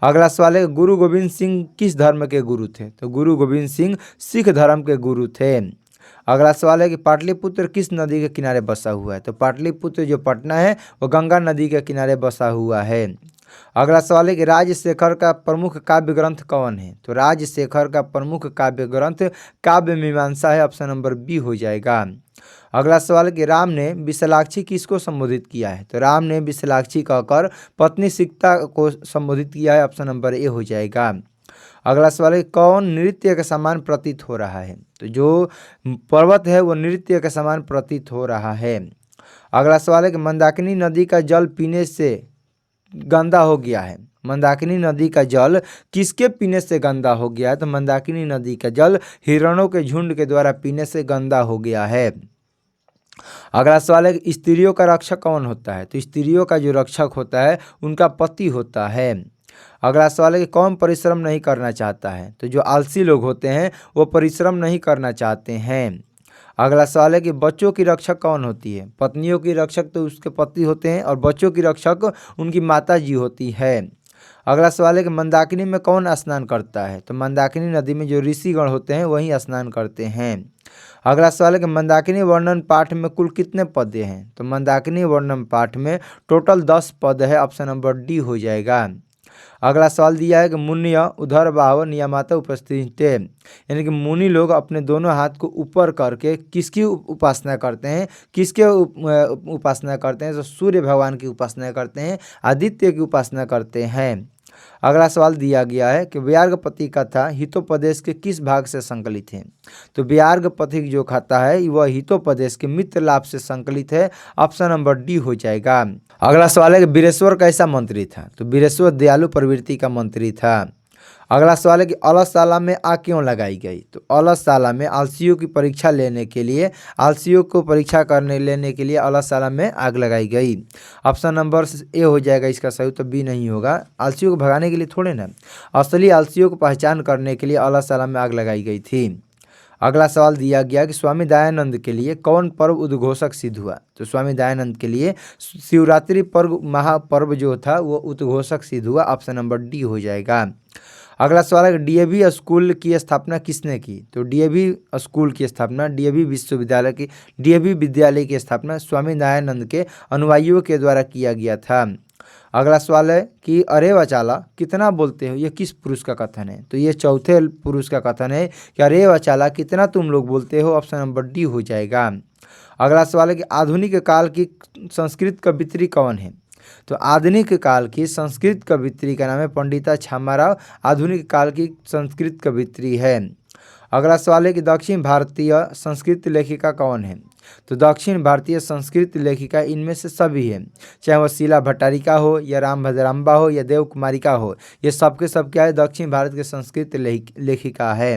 अगला सवाल है गुरु गोविंद सिंह किस धर्म के गुरु थे? तो गुरु गोविंद सिंह सिख धर्म के गुरु थे। अगला सवाल है कि पाटलिपुत्र किस नदी के किनारे बसा हुआ है? तो पाटलिपुत्र जो पटना है वो गंगा नदी के किनारे बसा हुआ है। अगला सवाल है कि राजशेखर का प्रमुख काव्य ग्रंथ कौन है? तो राजशेखर का प्रमुख काव्य ग्रंथ काव्य मीमांसा है। ऑप्शन नंबर बी हो जाएगा। अगला सवाल है कि राम ने विशालाक्षी किसको संबोधित किया है? तो राम ने विशालाक्षी कहकर पत्नी सीता को संबोधित किया है। ऑप्शन नंबर ए हो जाएगा। अगला सवाल है कौन नृत्य के समान प्रतीत हो रहा है? तो जो पर्वत है वो नृत्य के समान प्रतीत हो रहा है। अगला सवाल है कि मंदाकिनी नदी का जल पीने से गंदा हो गया है। मंदाकिनी नदी का जल किसके पीने से गंदा हो गया है? तो मंदाकिनी नदी का जल हिरणों के झुंड के द्वारा पीने से गंदा हो गया है। अगला सवाल है कि स्त्रियों का रक्षक कौन होता है? तो स्त्रियों का जो रक्षक होता है उनका पति होता है। अगला सवाल है कि कौन परिश्रम नहीं करना चाहता है? तो जो आलसी लोग होते हैं वो परिश्रम नहीं करना चाहते हैं। अगला सवाल है कि बच्चों की रक्षक कौन होती है? पत्नियों की रक्षक तो उसके पति होते हैं और बच्चों की रक्षक उनकी माता जी होती है। अगला सवाल है कि मंदाकिनी में कौन स्नान करता है? तो मंदाकिनी नदी में जो ऋषिगण होते हैं वही स्नान करते हैं। अगला सवाल है कि मंदाकिनी वर्णन पाठ में कुल कितने पद हैं? तो मंदाकिनी वर्णन पाठ में टोटल 10 पद है। ऑप्शन नंबर डी हो जाएगा। अगला सवाल दिया है कि मुनिय उधर बाहव नियमाता उपस्थित, यानी कि मुनि लोग अपने दोनों हाथ को ऊपर करके किसकी उपासना करते हैं? किसके उपासना करते हैं? तो सूर्य भगवान की उपासना करते हैं, आदित्य की उपासना करते हैं। अगला सवाल दिया गया है कि व्यार्गपति कथा हितोपदेश के किस भाग से संकलित है? तो व्यार्गपति जो कथा है वह हितोपदेश के मित्र लाभ से संकलित है। ऑप्शन नंबर डी हो जाएगा। अगला सवाल है कि वीरेश्वर कैसा मंत्री था? तो वीरेश्वर दयालु प्रवृत्ति का मंत्री था। अगला सवाल है कि अलसशाला में आग क्यों लगाई गई? तो अलसशाला में आलसियों की परीक्षा लेने के लिए, आलसियों को परीक्षा लेने के लिए अलसशाला में आग लगाई गई। ऑप्शन नंबर ए हो जाएगा इसका सही, तो बी नहीं होगा। आलसियों को भगाने के लिए थोड़े ना, असली आलसियों को पहचान करने के लिए अलसशाला में आग लगाई गई थी। अगला सवाल दिया गया कि स्वामी दयानंद के लिए कौन पर्व उद्घोषक सिद्ध हुआ? तो स्वामी दयानंद के लिए शिवरात्रि पर्व महापर्व जो था वो उद्घोषक सिद्ध हुआ। ऑप्शन नंबर डी हो जाएगा। अगला सवाल है कि डीएवी स्कूल की स्थापना किसने की? तो डीएवी स्कूल की स्थापना, डीएवी विश्वविद्यालय की, डीएवी विद्यालय की स्थापना स्वामी दयानंद के अनुयायियों के द्वारा किया गया था। अगला सवाल है कि अरे वचाला कितना बोलते हो, ये किस पुरुष का कथन है? तो ये चौथे पुरुष का कथन है कि अरे वचाला कितना तुम लोग बोलते हो। ऑप्शन नंबर डी हो जाएगा। अगला सवाल है कि आधुनिक काल की संस्कृत कवित्री कौन है? तो आधुनिक काल की संस्कृत कवित्री का नाम है पंडिता छामाराव। आधुनिक काल की संस्कृत कवित्री है। अगला सवाल है कि दक्षिण भारतीय संस्कृत लेखिका कौन है? तो दक्षिण भारतीय संस्कृत लेखिका इनमें से सभी है, चाहे वह शीला भट्टारिका हो या राम भद्राम्बा हो या देव कुमारिका हो, ये सबके सब क्या है? दक्षिण भारत के संस्कृत लेखिका है।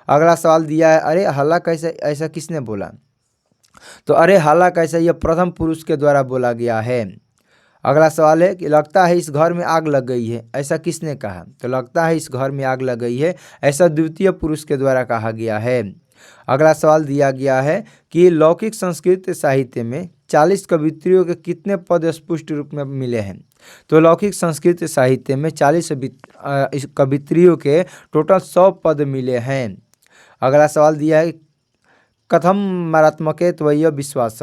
अगला सवाल दिया है अरे हल्ला कैसे, ऐसा किसने बोला? तो अरे हल्ला कैसे यह प्रथम पुरुष के द्वारा बोला गया है। अगला सवाल है कि लगता है इस घर में आग लग गई है, ऐसा किसने कहा? तो लगता है इस घर में आग लग गई है, ऐसा द्वितीय पुरुष के द्वारा कहा गया है। अगला सवाल दिया गया है कि लौकिक संस्कृत साहित्य में 40 कवित्रियों के कितने पद स्पष्ट रूप में मिले हैं? तो लौकिक संस्कृत साहित्य में 40 कवित्रियों के टोटल 100 पद मिले हैं। अगला सवाल दिया है, कथम मारात्मके त्वय्य विश्वास,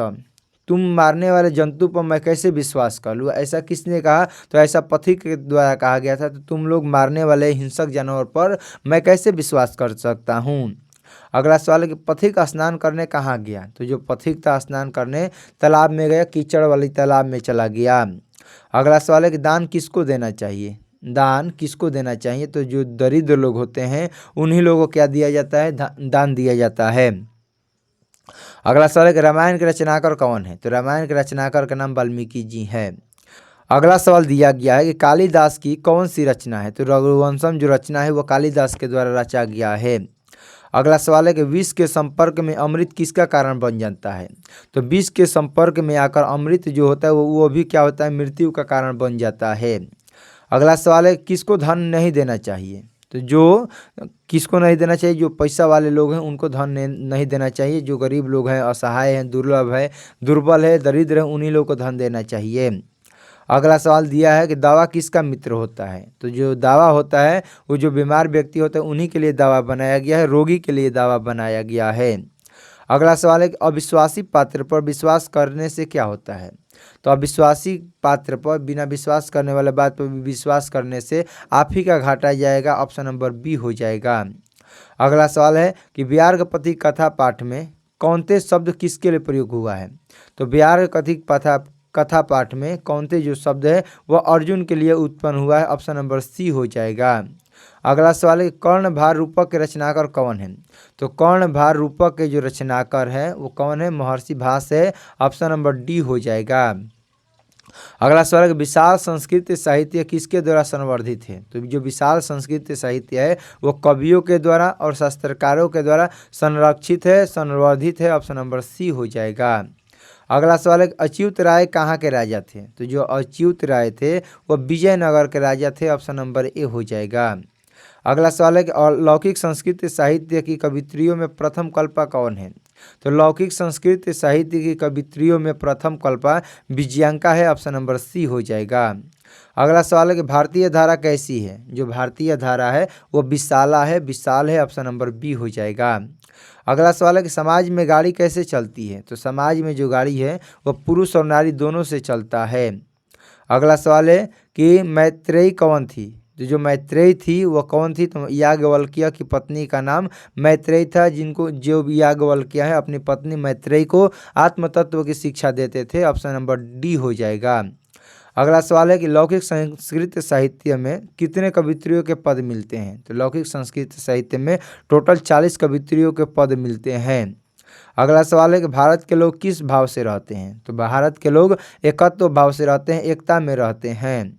तुम मारने वाले जंतु पर मैं कैसे विश्वास कर लूँ, ऐसा किसने कहा? तो ऐसा पथिक के द्वारा कहा गया था। तो तुम लोग मारने वाले हिंसक जानवर पर मैं कैसे विश्वास कर सकता हूँ। अगला सवाल है कि पथिक स्नान करने कहाँ गया? तो जो पथिक था स्नान करने तालाब में गया, कीचड़ वाली तालाब में चला गया। अगला सवाल है कि दान किसको देना चाहिए? दान किसको देना चाहिए? तो जो दरिद्र लोग होते हैं उन्हीं लोगों को क्या दिया जाता है? दान दिया जाता है। अगला सवाल है कि रामायण के रचनाकार कौन है? तो रामायण के रचनाकार का नाम वाल्मीकि जी है। अगला सवाल दिया गया है कि कालिदास की कौन सी रचना है? तो रघुवंशम जो रचना है वो कालिदास के द्वारा रचा गया है। अगला सवाल है कि विष के संपर्क में अमृत किसका कारण बन जाता है? तो विष के संपर्क में आकर अमृत जो होता है वो भी क्या होता है? मृत्यु का कारण बन जाता है। अगला सवाल है किसको धन नहीं देना चाहिए? तो जो किसको नहीं देना चाहिए? जो पैसा वाले लोग हैं उनको धन नहीं देना चाहिए। जो गरीब लोग हैं, असहाय हैं, दुर्लभ है, दुर्बल है, दरिद्र है, उन्हीं लोगों को धन देना चाहिए। अगला सवाल दिया है कि दवा किसका मित्र होता है? तो जो दवा होता है वो जो बीमार व्यक्ति होता है उन्हीं के लिए दवा बनाया गया है, रोगी के लिए दवा बनाया गया है। अगला सवाल है कि अविश्वासी पात्र पर विश्वास करने से क्या होता है? तो अविश्वासी पात्र पर, बिना विश्वास करने वाले बात पर विश्वास करने से आप ही का घाटा जाएगा। ऑप्शन नंबर बी हो जाएगा। अगला सवाल है कि व्यार्गपति कथा पाठ में कौनते शब्द किसके लिए प्रयोग हुआ है? तो व्यार्गपति कथा पाठ में कौनते जो शब्द है वह अर्जुन के लिए उत्पन्न हुआ है। ऑप्शन नंबर सी हो जाएगा। अगला सवाल है कर्ण भार रूपक के रचनाकार कौन है? तो कर्ण भार रूपक के जो रचनाकार है वो कौन है? महर्षि भास है। ऑप्शन नंबर डी हो जाएगा। अगला सवाल है विशाल संस्कृत साहित्य किसके द्वारा संवर्धित है? तो जो विशाल संस्कृत साहित्य है वो कवियों के द्वारा और शास्त्रकारों के द्वारा संरक्षित है, संवर्धित है। ऑप्शन नंबर सी हो जाएगा। अगला सवाल है अच्युत राय कहाँ के राजा थे? तो जो अच्युत राय थे वो विजयनगर के राजा थे। ऑप्शन नंबर ए हो जाएगा। अगला सवाल है कि लौकिक संस्कृत साहित्य की कवित्रियों में प्रथम कल्पा कौन है? तो लौकिक संस्कृत साहित्य की कवित्रियों में प्रथम कल्पा विजयांका है। ऑप्शन नंबर सी हो जाएगा। अगला सवाल है कि भारतीय धारा कैसी है? जो भारतीय धारा है वो विशाला है, विशाल है। ऑप्शन नंबर बी हो जाएगा। अगला सवाल है कि समाज में गाड़ी कैसे चलती है? तो समाज में जो गाड़ी है वो पुरुष और नारी दोनों से चलता है। अगला सवाल है कि मैत्रेयी कौन थी? तो जो मैत्रेयी थी वो कौन थी? तो याज्ञवल्क्य की पत्नी का नाम मैत्रेयी था, जिनको जो याज्ञवल्क्य है अपनी पत्नी मैत्रेयी को आत्मतत्व की शिक्षा देते थे। ऑप्शन नंबर डी हो जाएगा। अगला सवाल है कि लौकिक संस्कृत साहित्य में कितने कवित्रियों के पद मिलते हैं? तो लौकिक संस्कृत साहित्य में टोटल 40 कवित्रियों के पद मिलते हैं। अगला सवाल है कि भारत के लोग किस भाव से रहते हैं? तो भारत के लोग एकत्व भाव से रहते हैं, एकता में रहते हैं।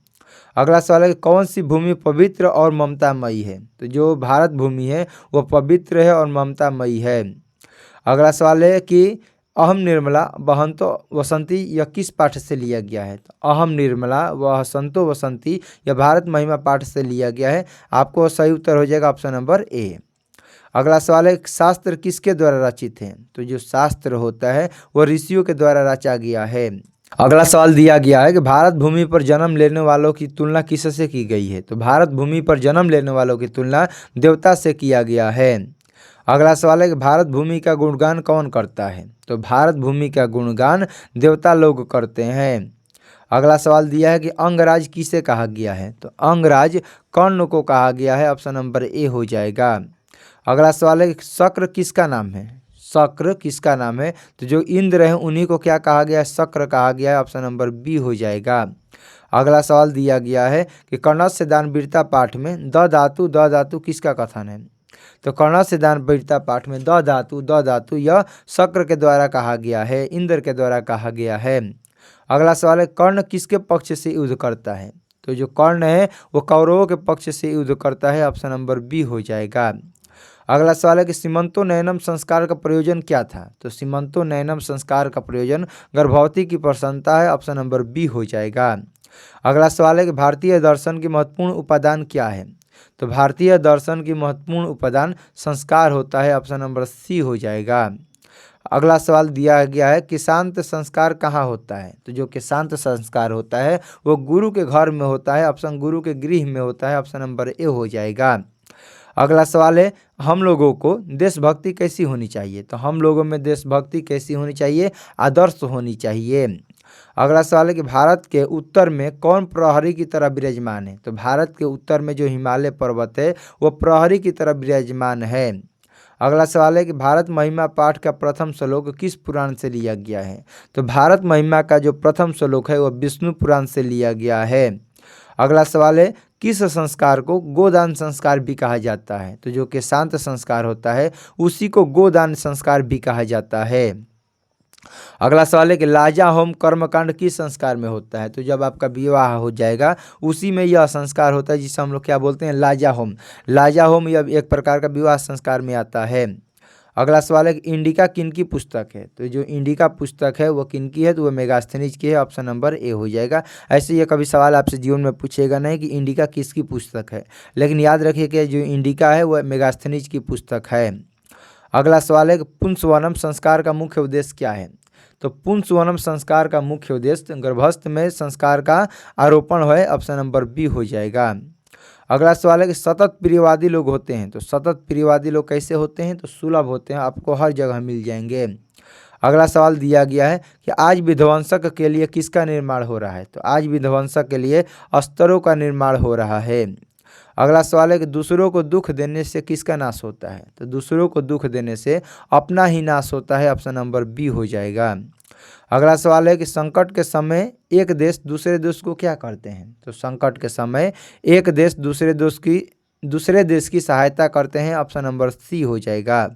अगला सवाल है कि कौन सी भूमि पवित्र और ममतामयी है? तो जो भारत भूमि है वो पवित्र है और ममतामयी है। अगला सवाल है कि अहम निर्मला वसंतो वसंती यह किस पाठ से लिया गया है? तो अहम निर्मला वसंतो वसंती यह भारत महिमा पाठ से लिया गया है। आपको सही उत्तर हो जाएगा ऑप्शन नंबर ए। अगला सवाल है शास्त्र किसके द्वारा रचित है? तो जो शास्त्र होता है वो ऋषियों के द्वारा रचा गया है। अगला सवाल दिया गया है कि भारत भूमि पर जन्म लेने वालों की तुलना किससे की गई है? तो भारत भूमि पर जन्म लेने वालों की तुलना देवता से किया गया है। अगला सवाल है कि भारत भूमि का गुणगान कौन करता है? तो भारत भूमि का गुणगान देवता लोग करते हैं। अगला सवाल दिया है कि अंगराज किसे कहा गया है? तो अंगराज कर्ण को कहा गया है। ऑप्शन नंबर ए हो जाएगा। अगला सवाल है कि शक्र किसका नाम है? शक्र किसका नाम है? तो जो इंद्र हैं उन्हीं को क्या कहा गया है? शक्र कहा गया है। ऑप्शन नंबर बी हो जाएगा। अगला सवाल दिया गया है कि कर्णस्य दानवीरता पाठ में द धातु किसका कथन है? तो कर्णस्य दानवीरता पाठ में द धातु यह शक्र के द्वारा कहा गया है, इंद्र के द्वारा कहा गया है। अगला सवाल है कर्ण किसके पक्ष से युद्ध करता है? तो जो कर्ण है वो कौरवों के पक्ष से युद्ध करता है। ऑप्शन नंबर बी हो जाएगा। अगला सवाल है कि सीमंतो नयनम संस्कार का प्रयोजन क्या था? तो सीमंतो नयनम संस्कार का प्रयोजन गर्भवती की प्रसन्नता है। ऑप्शन नंबर बी हो जाएगा। अगला सवाल है कि भारतीय दर्शन की महत्वपूर्ण उपादान क्या है? तो भारतीय दर्शन की महत्वपूर्ण उपादान संस्कार होता है। ऑप्शन नंबर सी हो जाएगा। अगला सवाल दिया गया है कि शांत संस्कार कहाँ होता है। तो जो कि शांत संस्कार होता है वो गुरु के घर में होता है। ऑप्शन गुरु के गृह में होता है। ऑप्शन नंबर ए हो जाएगा। अगला सवाल है हम लोगों को देशभक्ति कैसी होनी चाहिए। तो हम लोगों में देशभक्ति कैसी होनी चाहिए, आदर्श होनी चाहिए। अगला सवाल है कि भारत के उत्तर में कौन प्रहरी की तरह विराजमान है। तो भारत के उत्तर में जो हिमालय पर्वत है वो प्रहरी की तरह विराजमान है। अगला सवाल है कि भारत महिमा पाठ का प्रथम श्लोक किस पुराण से लिया गया है। तो भारत महिमा का जो प्रथम श्लोक है वो विष्णु पुराण से लिया गया है। अगला सवाल है किस संस्कार को गोदान संस्कार भी कहा जाता है। तो जो कि शांत संस्कार होता है उसी को गोदान संस्कार भी कहा जाता है। अगला सवाल है कि लाजा होम कर्मकांड किस संस्कार में होता है। तो जब आपका विवाह हो जाएगा उसी में यह संस्कार होता है जिसे हम लोग क्या बोलते हैं, लाजा होम। लाजा होम यह एक प्रकार का विवाह संस्कार में आता है। अगला सवाल है कि इंडिका किनकी पुस्तक है। तो जो इंडिका पुस्तक है वो किनकी है, तो वो मेगास्थनीज की है। ऑप्शन नंबर ए हो जाएगा। ऐसे ये कभी सवाल आपसे जीवन में पूछेगा नहीं कि इंडिका किसकी पुस्तक है, लेकिन याद रखिए कि जो इंडिका है वह मेगास्थनीज की पुस्तक है। अगला सवाल है कि पुंसवनम संस्कार का मुख्य उद्देश्य क्या है। तो पुंसवनम संस्कार का मुख्य उद्देश्य गर्भस्थ में संस्कार का आरोपण है। ऑप्शन नंबर बी हो जाएगा। अगला सवाल है कि सतत प्रियवादी लोग होते हैं। तो सतत प्रियवादी लोग कैसे होते हैं, तो सुलभ होते हैं, आपको हर जगह मिल जाएंगे। अगला सवाल दिया गया है कि आज विध्वंसक के लिए किसका निर्माण हो रहा है। तो आज विध्वंसक के लिए अस्तरों का निर्माण हो रहा है। अगला सवाल है कि दूसरों को दुख देने से किसका नाश होता है। तो दूसरों को दुख देने से अपना ही नाश होता है। ऑप्शन नंबर बी हो जाएगा। अगला सवाल है कि संकट के समय एक देश दूसरे देश को क्या करते हैं। तो संकट के समय एक देश दूसरे देश की सहायता करते हैं। ऑप्शन नंबर सी हो जाएगा।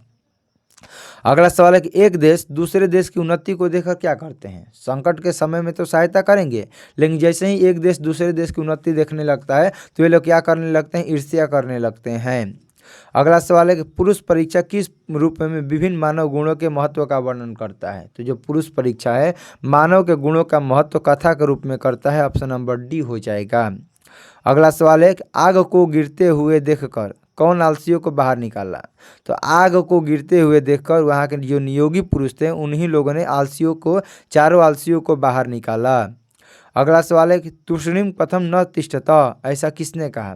अगला सवाल है कि एक देश दूसरे देश की उन्नति को देखकर क्या करते हैं। संकट के समय में तो सहायता करेंगे, लेकिन जैसे ही एक देश दूसरे देश की उन्नति देखने लगता है तो ये लोग क्या करने लगते हैं, ईर्ष्या करने लगते हैं। अगला सवाल है कि पुरुष परीक्षा किस रूप में विभिन्न मानव गुणों के महत्व का वर्णन करता है। तो जो पुरुष परीक्षा है मानव के गुणों का महत्व कथा के रूप में करता है। ऑप्शन नंबर डी हो जाएगा। अगला सवाल है कि आग को गिरते हुए देखकर कौन आलसियों को बाहर निकाला। तो आग को गिरते हुए देखकर वहाँ के जो नियोगी पुरुष थे उन्हीं लोगों ने चारों आलसियों को बाहर निकाला। अगला सवाल है कि तूष्णीम कथम न तिष्ठत, ऐसा किसने कहा।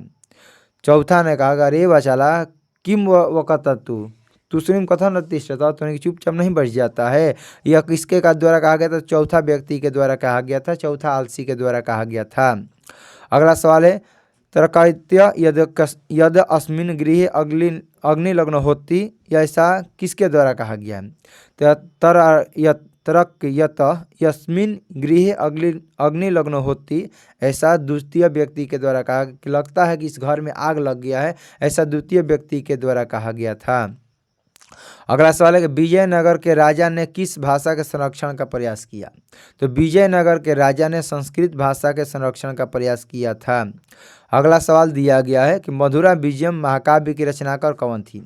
चौथा ने कहा अरे बचाला किम वक़त तूष्णीम कथम न तिष्ठत, तो चुपचाप नहीं बैठ जाता है। यह किसके का द्वारा कहा गया था, चौथा व्यक्ति के द्वारा कहा गया था, चौथा आलसी के द्वारा कहा गया था। अगला सवाल है तरकायत्य यद अस्मिन गृह अग्निलग्न होती, ऐसा किसके द्वारा कहा गया है। तरक्यत यस्मिन गृह अग्निलग्न होती, ऐसा द्वितीय व्यक्ति के द्वारा कहा कि लगता है कि इस घर में आग लग गया है, ऐसा द्वितीय व्यक्ति के द्वारा कहा गया था। अगला सवाल है कि विजयनगर के राजा ने किस भाषा के संरक्षण का प्रयास किया। तो विजयनगर के राजा ने संस्कृत भाषा के संरक्षण का प्रयास किया था। अगला सवाल दिया गया है कि मधुरा विजयम महाकाव्य की रचनाकार कौन थी।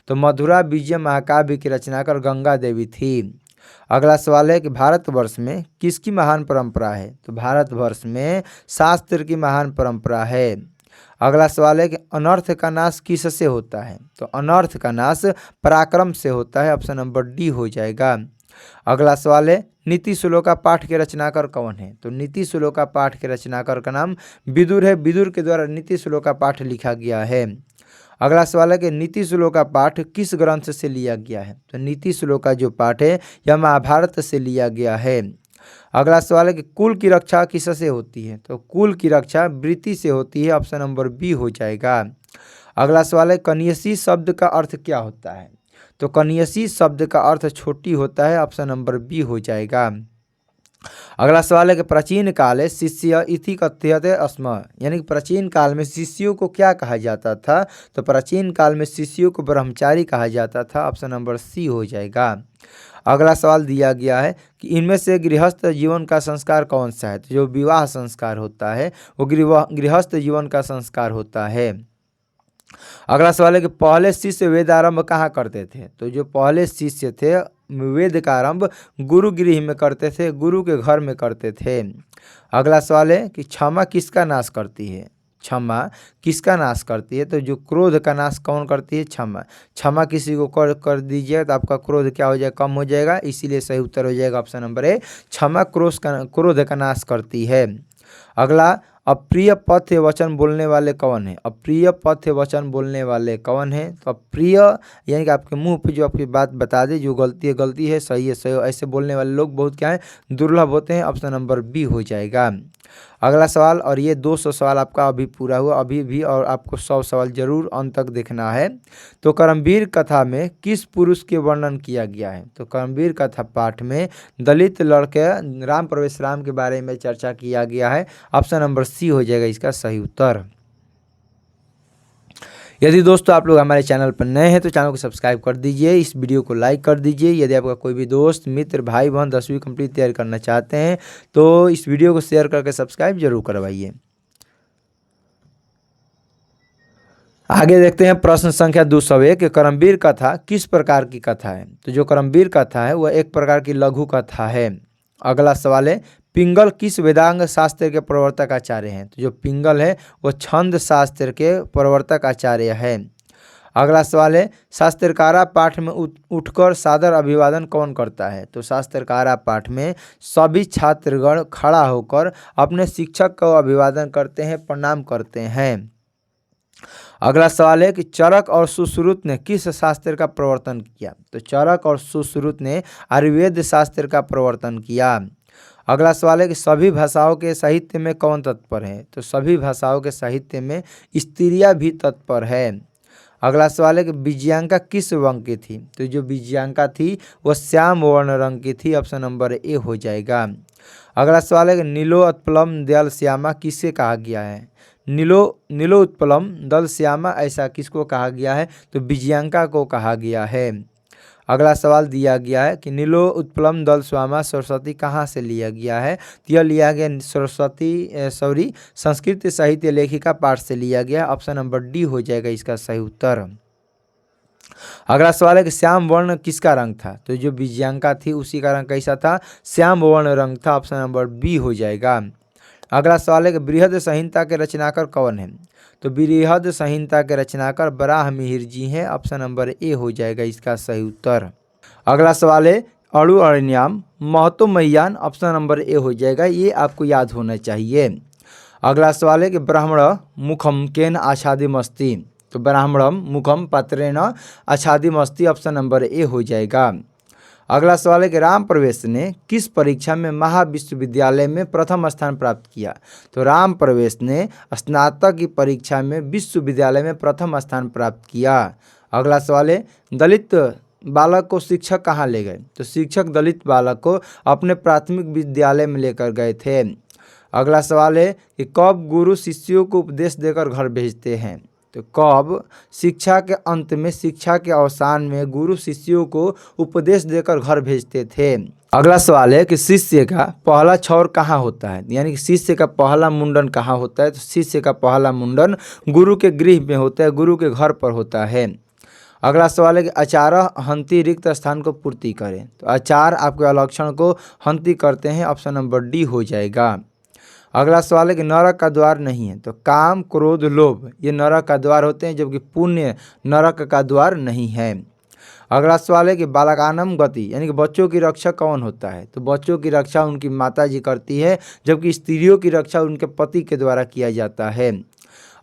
तो मधुरा विजयम महाकाव्य की रचनाकार गंगा देवी थी। अगला सवाल है कि भारतवर्ष में किसकी महान परंपरा है। तो भारतवर्ष में शास्त्र की महान परंपरा है। अगला सवाल है कि अनर्थ का नाश किससे होता है। तो अनर्थ का नाश पराक्रम से होता है। ऑप्शन नंबर डी हो जाएगा। अगला सवाल है नीति श्लोका पाठ के रचनाकार कौन है। तो नीति श्लोका पाठ के रचनाकार का नाम विदुर है। विदुर के द्वारा नीति श्लोका पाठ लिखा गया है। अगला सवाल है कि नीति श्लोका पाठ किस ग्रंथ से लिया गया है। तो नीति श्लोका जो पाठ है यह महाभारत से लिया गया है। अगला सवाल है कि कुल की रक्षा किससे होती है। तो कुल की रक्षा वृत्ति से होती है। ऑप्शन नंबर बी हो जाएगा। अगला सवाल है कन्यसी शब्द का अर्थ क्या होता है। तो कन्यसी शब्द का अर्थ छोटी होता है। ऑप्शन नंबर बी हो जाएगा। अगला सवाल है कि प्राचीन काले शिष्य इति कथ्यते स्म, यानी कि प्राचीन काल में शिष्यों को क्या कहा जाता था। तो प्राचीन काल में शिष्यों को ब्रह्मचारी कहा जाता था। ऑप्शन नंबर सी हो जाएगा। अगला सवाल दिया गया है कि इनमें से गृहस्थ जीवन का संस्कार कौन सा है। तो जो विवाह संस्कार होता है वो गृहस्थ जीवन का संस्कार होता है। अगला सवाल है कि पहले शिष्य वेद आरंभ कहाँ करते थे। तो जो पहले शिष्य थे वेद का आरंभ गुरु गृह में करते थे, गुरु के घर में करते थे। अगला सवाल है कि क्षमा किसका नाश करती है। क्षमा किसका नाश करती है? तो जो क्रोध का नाश कौन करती है? क्षमा। क्षमा किसी को कर दीजिए तो आपका क्रोध क्या हो जाएगा? कम हो जाएगा। इसीलिए सही उत्तर हो जाएगा ऑप्शन नंबर ए, क्षमा क्रोध का नाश करती है। अगला, अप्रिय पथ्य वचन बोलने वाले कौन है? अप्रिय पथ्य वचन बोलने वाले कौन है? तो अप्रिय यानी कि आपके मुंह पे जो आपकी बात बता दे, जो गलती है, सही है सही हो, ऐसे बोलने वाले लोग बहुत क्या है? दुर्लभ होते हैं। ऑप्शन नंबर बी हो जाएगा। अगला सवाल, और ये 200 सवाल आपका अभी पूरा हुआ, अभी भी और आपको 100 सवाल जरूर अंत तक देखना है। तो कर्मवीर कथा में किस पुरुष के वर्णन किया गया है? तो कर्मवीर कथा पाठ में दलित लड़के राम प्रवेश राम के बारे में चर्चा किया गया है। ऑप्शन नंबर सी हो जाएगा इसका सही उत्तर। यदि दोस्तों आप लोग हमारे चैनल पर नए हैं तो चैनल को सब्सक्राइब कर दीजिए, इस वीडियो को लाइक कर दीजिए। यदि आपका कोई भी दोस्त मित्र भाई बहन 10वीं कंप्लीट तैयारी करना चाहते हैं तो इस वीडियो को शेयर करके सब्सक्राइब जरूर करवाइए। आगे देखते हैं प्रश्न संख्या 201, कर्मवीर कथा किस प्रकार की कथा है? तो जो कर्मवीर कथा है वह एक प्रकार की लघु कथा है। अगला सवाल है, पिंगल किस वेदांग शास्त्र के प्रवर्तक आचार्य हैं? तो जो पिंगल है वह छंद शास्त्र के प्रवर्तक आचार्य है। अगला सवाल है, शास्त्रकारा पाठ में उठकर सादर अभिवादन कौन करता है? तो शास्त्रकारा पाठ में सभी छात्रगण खड़ा होकर अपने शिक्षक को अभिवादन करते हैं, प्रणाम करते हैं। अगला सवाल है कि चरक और सुश्रुत ने किस शास्त्र का प्रवर्तन किया? तो चरक और सुश्रुत ने आयुर्वेद शास्त्र का प्रवर्तन किया। अगला सवाल है कि सभी भाषाओं के साहित्य में कौन तत्पर है? तो सभी भाषाओं के साहित्य में स्त्रियां भी तत्पर है। अगला सवाल है कि विजयांका किस रंग की थी? तो जो विजयांका थी वह श्याम वर्ण रंग की थी। ऑप्शन नंबर ए हो जाएगा। अगला सवाल है कि नीलो उत्पलम दयाल श्यामा किसे कहा गया है? नीलो उत्पलम दल श्यामा ऐसा किसको कहा गया है? तो विजयांका को कहा गया है। अगला सवाल दिया गया है कि नीलो उत्पलम दल श्यामा सरस्वती कहाँ से लिया गया है? तो यह लिया गया संस्कृत साहित्य लेखिका पाठ से लिया गया। ऑप्शन नंबर डी हो जाएगा इसका सही उत्तर। अगला सवाल है कि श्याम वर्ण किसका रंग था? तो जो विजयांका थी उसी का रंग कैसा था? श्याम वर्ण रंग था। ऑप्शन नंबर बी हो जाएगा। अगला सवाल है कि बृहद संहिता के रचनाकार कौन है? तो बृहद संहिता के रचनाकार बराहमिहिर जी हैं। ऑप्शन नंबर ए हो जाएगा इसका सही उत्तर। अगला सवाल है, अणु अरण्याम महतो मह्यान। ऑप्शन नंबर ए हो जाएगा, ये आपको याद होना चाहिए। अगला सवाल है कि ब्राह्मण मुखम केन आच्छादितमस्ति। तो ब्राह्मणम मुखम पत्रेण आच्छादितमस्ति। ऑप्शन नंबर ए हो जाएगा। अगला सवाल है कि राम प्रवेश ने किस परीक्षा में महाविश्वविद्यालय में प्रथम स्थान प्राप्त किया? तो राम प्रवेश ने स्नातक की परीक्षा में विश्वविद्यालय में प्रथम स्थान प्राप्त किया। अगला सवाल है, दलित बालक को शिक्षक कहाँ ले गए? तो शिक्षक दलित बालक को अपने प्राथमिक विद्यालय में लेकर गए थे। अगला सवाल है कि कब गुरु शिष्यों को उपदेश देकर घर भेजते हैं? तो कब शिक्षा के अंत में, शिक्षा के अवसान में गुरु शिष्यों को उपदेश देकर घर भेजते थे। अगला सवाल है कि शिष्य का पहला छौर कहाँ होता है? यानी कि शिष्य का पहला मुंडन कहाँ होता है? तो शिष्य का पहला मुंडन गुरु के गृह में होता है, गुरु के घर पर होता है। अगला सवाल है कि आचार्य हंति रिक्त स्थान को पूर्ति करें। तो आचार्य आपके अलक्षण को हंति करते हैं। ऑप्शन नंबर डी हो जाएगा। अगला सवाल है कि नरक का द्वार नहीं है। तो काम क्रोध लोभ ये नरक का द्वार होते हैं, जबकि पुण्य नरक का द्वार नहीं है। अगला सवाल है कि बालकानम गति यानी कि बच्चों की रक्षा कौन होता है? तो बच्चों की रक्षा उनकी माता जी करती है, जबकि स्त्रियों की रक्षा उनके पति के द्वारा किया जाता है।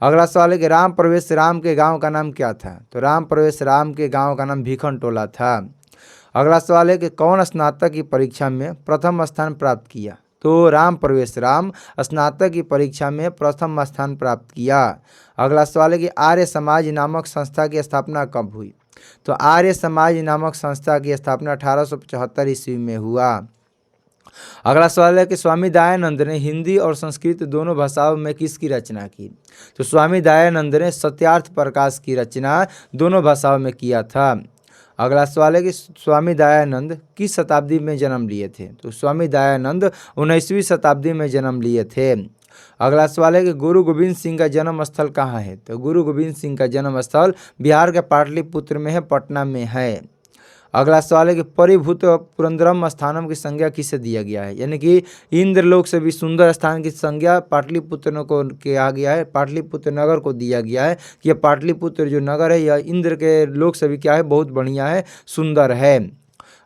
अगला सवाल है कि राम प्रवेश राम के गाँव का नाम क्या था? तो राम प्रवेश राम के गाँव का नाम भीखन टोला था। अगला सवाल है कि कौन स्नातक की परीक्षा में प्रथम स्थान प्राप्त किया? तो राम प्रवेश राम स्नातक की परीक्षा में प्रथम स्थान प्राप्त किया। अगला सवाल है कि आर्य समाज नामक संस्था की स्थापना कब हुई? तो आर्य समाज नामक संस्था की स्थापना 1875 ईस्वी में हुआ। अगला सवाल है कि स्वामी दयानंद ने हिंदी और संस्कृत दोनों भाषाओं में किसकी रचना की? तो स्वामी दयानंद ने सत्यार्थ प्रकाश की रचना दोनों भाषाओं में किया था। अगला सवाल है कि स्वामी दयानंद किस शताब्दी में जन्म लिए थे? तो स्वामी दयानंद 19वीं शताब्दी में जन्म लिए थे। अगला सवाल है कि गुरु गोविंद सिंह का जन्म स्थल कहाँ है? तो गुरु गोविंद सिंह का जन्म स्थल बिहार के पाटलिपुत्र में है, पटना में है। अगला सवाल है कि परिभूत पुरंदरम स्थानम की संज्ञा किसे दिया गया है, यानी कि इंद्रलोक से भी सुंदर स्थान की संज्ञा पाटलिपुत्र को किया गया है, पाटलिपुत्र नगर को दिया गया है कि यह पाटलिपुत्र जो नगर है यह इंद्र के लोक से भी क्या है, बहुत बढ़िया है, सुंदर है।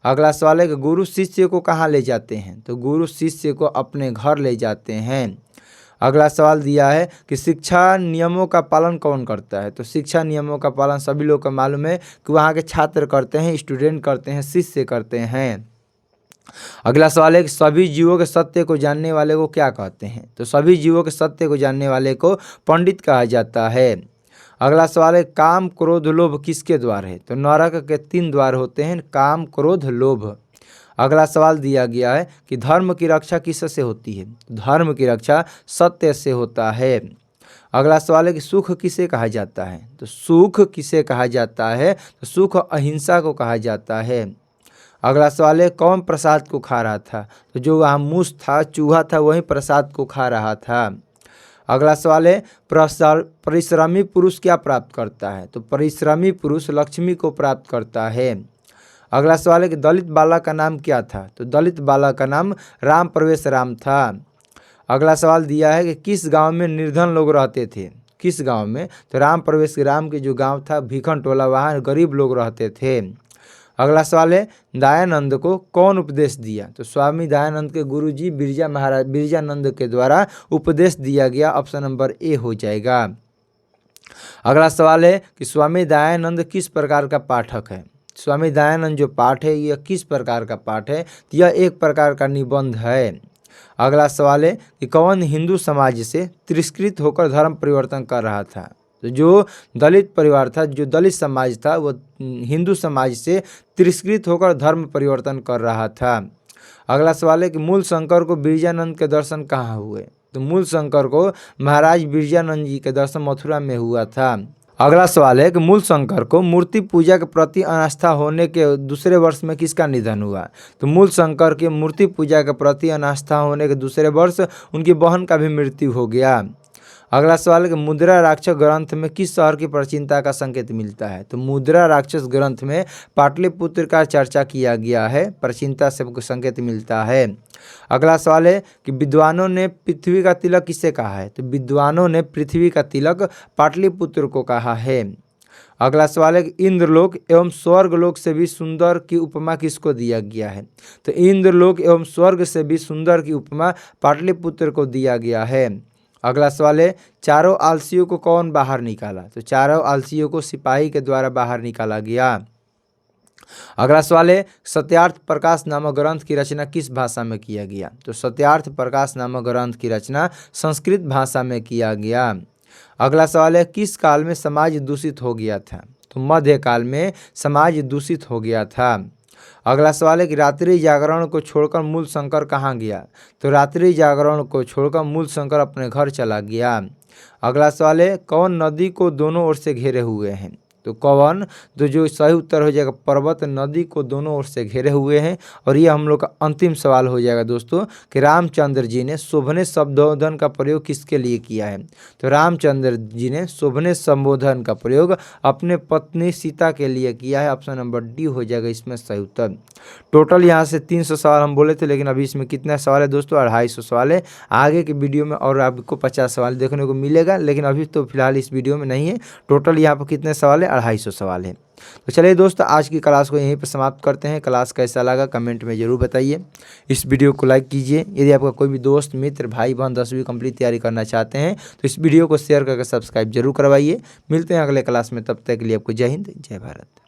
अगला सवाल है कि गुरु शिष्य को कहाँ ले जाते हैं, तो गुरु शिष्य को अपने घर ले जाते हैं। अगला सवाल दिया है कि शिक्षा नियमों का पालन कौन करता है, तो शिक्षा नियमों का पालन सभी लोग को मालूम है कि वहाँ के छात्र करते हैं, स्टूडेंट करते हैं, शिष्य करते हैं। अगला सवाल है कि सभी जीवों के सत्य को जानने वाले को क्या कहते हैं, तो सभी जीवों के सत्य को जानने वाले को पंडित कहा जाता है। अगला सवाल है काम क्रोध लोभ किसके द्वार है, तो नरक के 3 द्वार होते हैं, काम क्रोध लोभ। अगला सवाल दिया गया है कि धर्म की रक्षा किससे होती है, धर्म की रक्षा सत्य से होता है। अगला सवाल है कि सुख किसे कहा जाता है, तो सुख किसे कहा जाता है, तो सुख अहिंसा को कहा जाता है। अगला सवाल है कौन प्रसाद को खा रहा था, तो जो वहाँ मूस था, चूहा था, वही प्रसाद को खा रहा था। अगला सवाल है परिश्रमी पुरुष क्या प्राप्त करता है, तो परिश्रमी पुरुष लक्ष्मी को प्राप्त करता है। अगला सवाल है कि दलित बालक का नाम क्या था, तो दलित बालक का नाम राम प्रवेश राम था। अगला सवाल दिया है कि किस गांव में निर्धन लोग रहते थे, किस गांव में, तो राम प्रवेश राम के जो गांव था भीखन टोला, वहाँ गरीब लोग रहते थे। अगला सवाल है दयानंद को कौन उपदेश दिया, तो स्वामी दयानंद के गुरुजी बिरजानंद के द्वारा उपदेश दिया गया, ऑप्शन नंबर ए हो जाएगा। अगला सवाल है कि स्वामी दयानंद किस प्रकार का पाठक है, स्वामी दयानंद जो पाठ है यह किस प्रकार का पाठ है, तो यह एक प्रकार का निबंध है। अगला सवाल है कि कौन हिंदू समाज से तिरस्कृत होकर धर्म परिवर्तन कर रहा था, तो जो दलित परिवार था, जो दलित समाज था, वो हिंदू समाज से तिरस्कृत होकर धर्म परिवर्तन कर रहा था। अगला सवाल है कि मूल शंकर को बिरजानंद के दर्शन कहाँ हुए, तो मूल शंकर को महाराज बिरजानंद जी के दर्शन मथुरा में हुआ था। अगला सवाल है कि मूल शंकर को मूर्ति पूजा के प्रति अनास्था होने के दूसरे वर्ष में किसका निधन हुआ, तो मूल शंकर के मूर्ति पूजा के प्रति अनास्था होने के दूसरे वर्ष उनकी बहन का भी मृत्यु हो गया। अगला सवाल है कि मुद्रा राक्षस ग्रंथ में किस शहर की प्राचीनता का संकेत मिलता है, तो मुद्रा राक्षस ग्रंथ में पाटलिपुत्र का चर्चा किया गया है, प्राचीनता से संकेत मिलता है। अगला सवाल है कि विद्वानों ने पृथ्वी का तिलक किसे कहा है, तो विद्वानों ने पृथ्वी का तिलक पाटलिपुत्र को कहा है। अगला सवाल है कि इंद्रलोक एवं स्वर्गलोक से भी सुंदर की उपमा किसको दिया गया है, तो इंद्रलोक एवं स्वर्ग से भी सुंदर की उपमा पाटलिपुत्र को दिया गया है। अगला सवाल है चारों आलसियों को कौन बाहर निकाला, तो चारों आलसियों को सिपाही के द्वारा बाहर निकाला गया। अगला सवाल है सत्यार्थ प्रकाश नामक ग्रंथ की रचना किस भाषा में किया गया, तो सत्यार्थ प्रकाश नामक ग्रंथ की रचना संस्कृत भाषा में किया गया। अगला सवाल है किस काल में समाज दूषित हो गया था, तो मध्यकाल में समाज दूषित हो गया था। अगला सवाल है कि रात्रि जागरण को छोड़कर मूल शंकर कहाँ गया, तो रात्रि जागरण को छोड़कर मूल शंकर अपने घर चला गया। अगला सवाल है कौन नदी को दोनों ओर से घेरे हुए हैं, तो कौन, तो जो सही उत्तर हो जाएगा पर्वत नदी को दोनों ओर से घेरे हुए हैं। और ये हम लोग का अंतिम सवाल हो जाएगा दोस्तों कि रामचंद्र जी ने शोभने संबोधन का प्रयोग किसके लिए किया है, तो रामचंद्र जी ने शोभने संबोधन का प्रयोग अपने पत्नी सीता के लिए किया है, ऑप्शन नंबर डी हो जाएगा इसमें सही उत्तर। टोटल यहाँ से 300 सवाल हम बोले थे, लेकिन अभी इसमें कितना सवाल है दोस्तों, 250 सवाल है। आगे के वीडियो में और आपको 50 सवाल देखने को मिलेगा, लेकिन अभी तो फिलहाल इस वीडियो में नहीं है। टोटल यहाँ पर कितने सवाल है, 250 सवाल है। तो चलिए दोस्तों आज की क्लास को यहीं पर समाप्त करते हैं। क्लास कैसा लगा कमेंट में ज़रूर बताइए। इस वीडियो को लाइक कीजिए। यदि आपका कोई भी दोस्त मित्र भाई बहन 10वीं कंप्लीट तैयारी करना चाहते हैं तो इस वीडियो को शेयर करके सब्सक्राइब जरूर करवाइए। मिलते हैं अगले क्लास में, तब तक के लिए आपको जय हिंद जय भारत।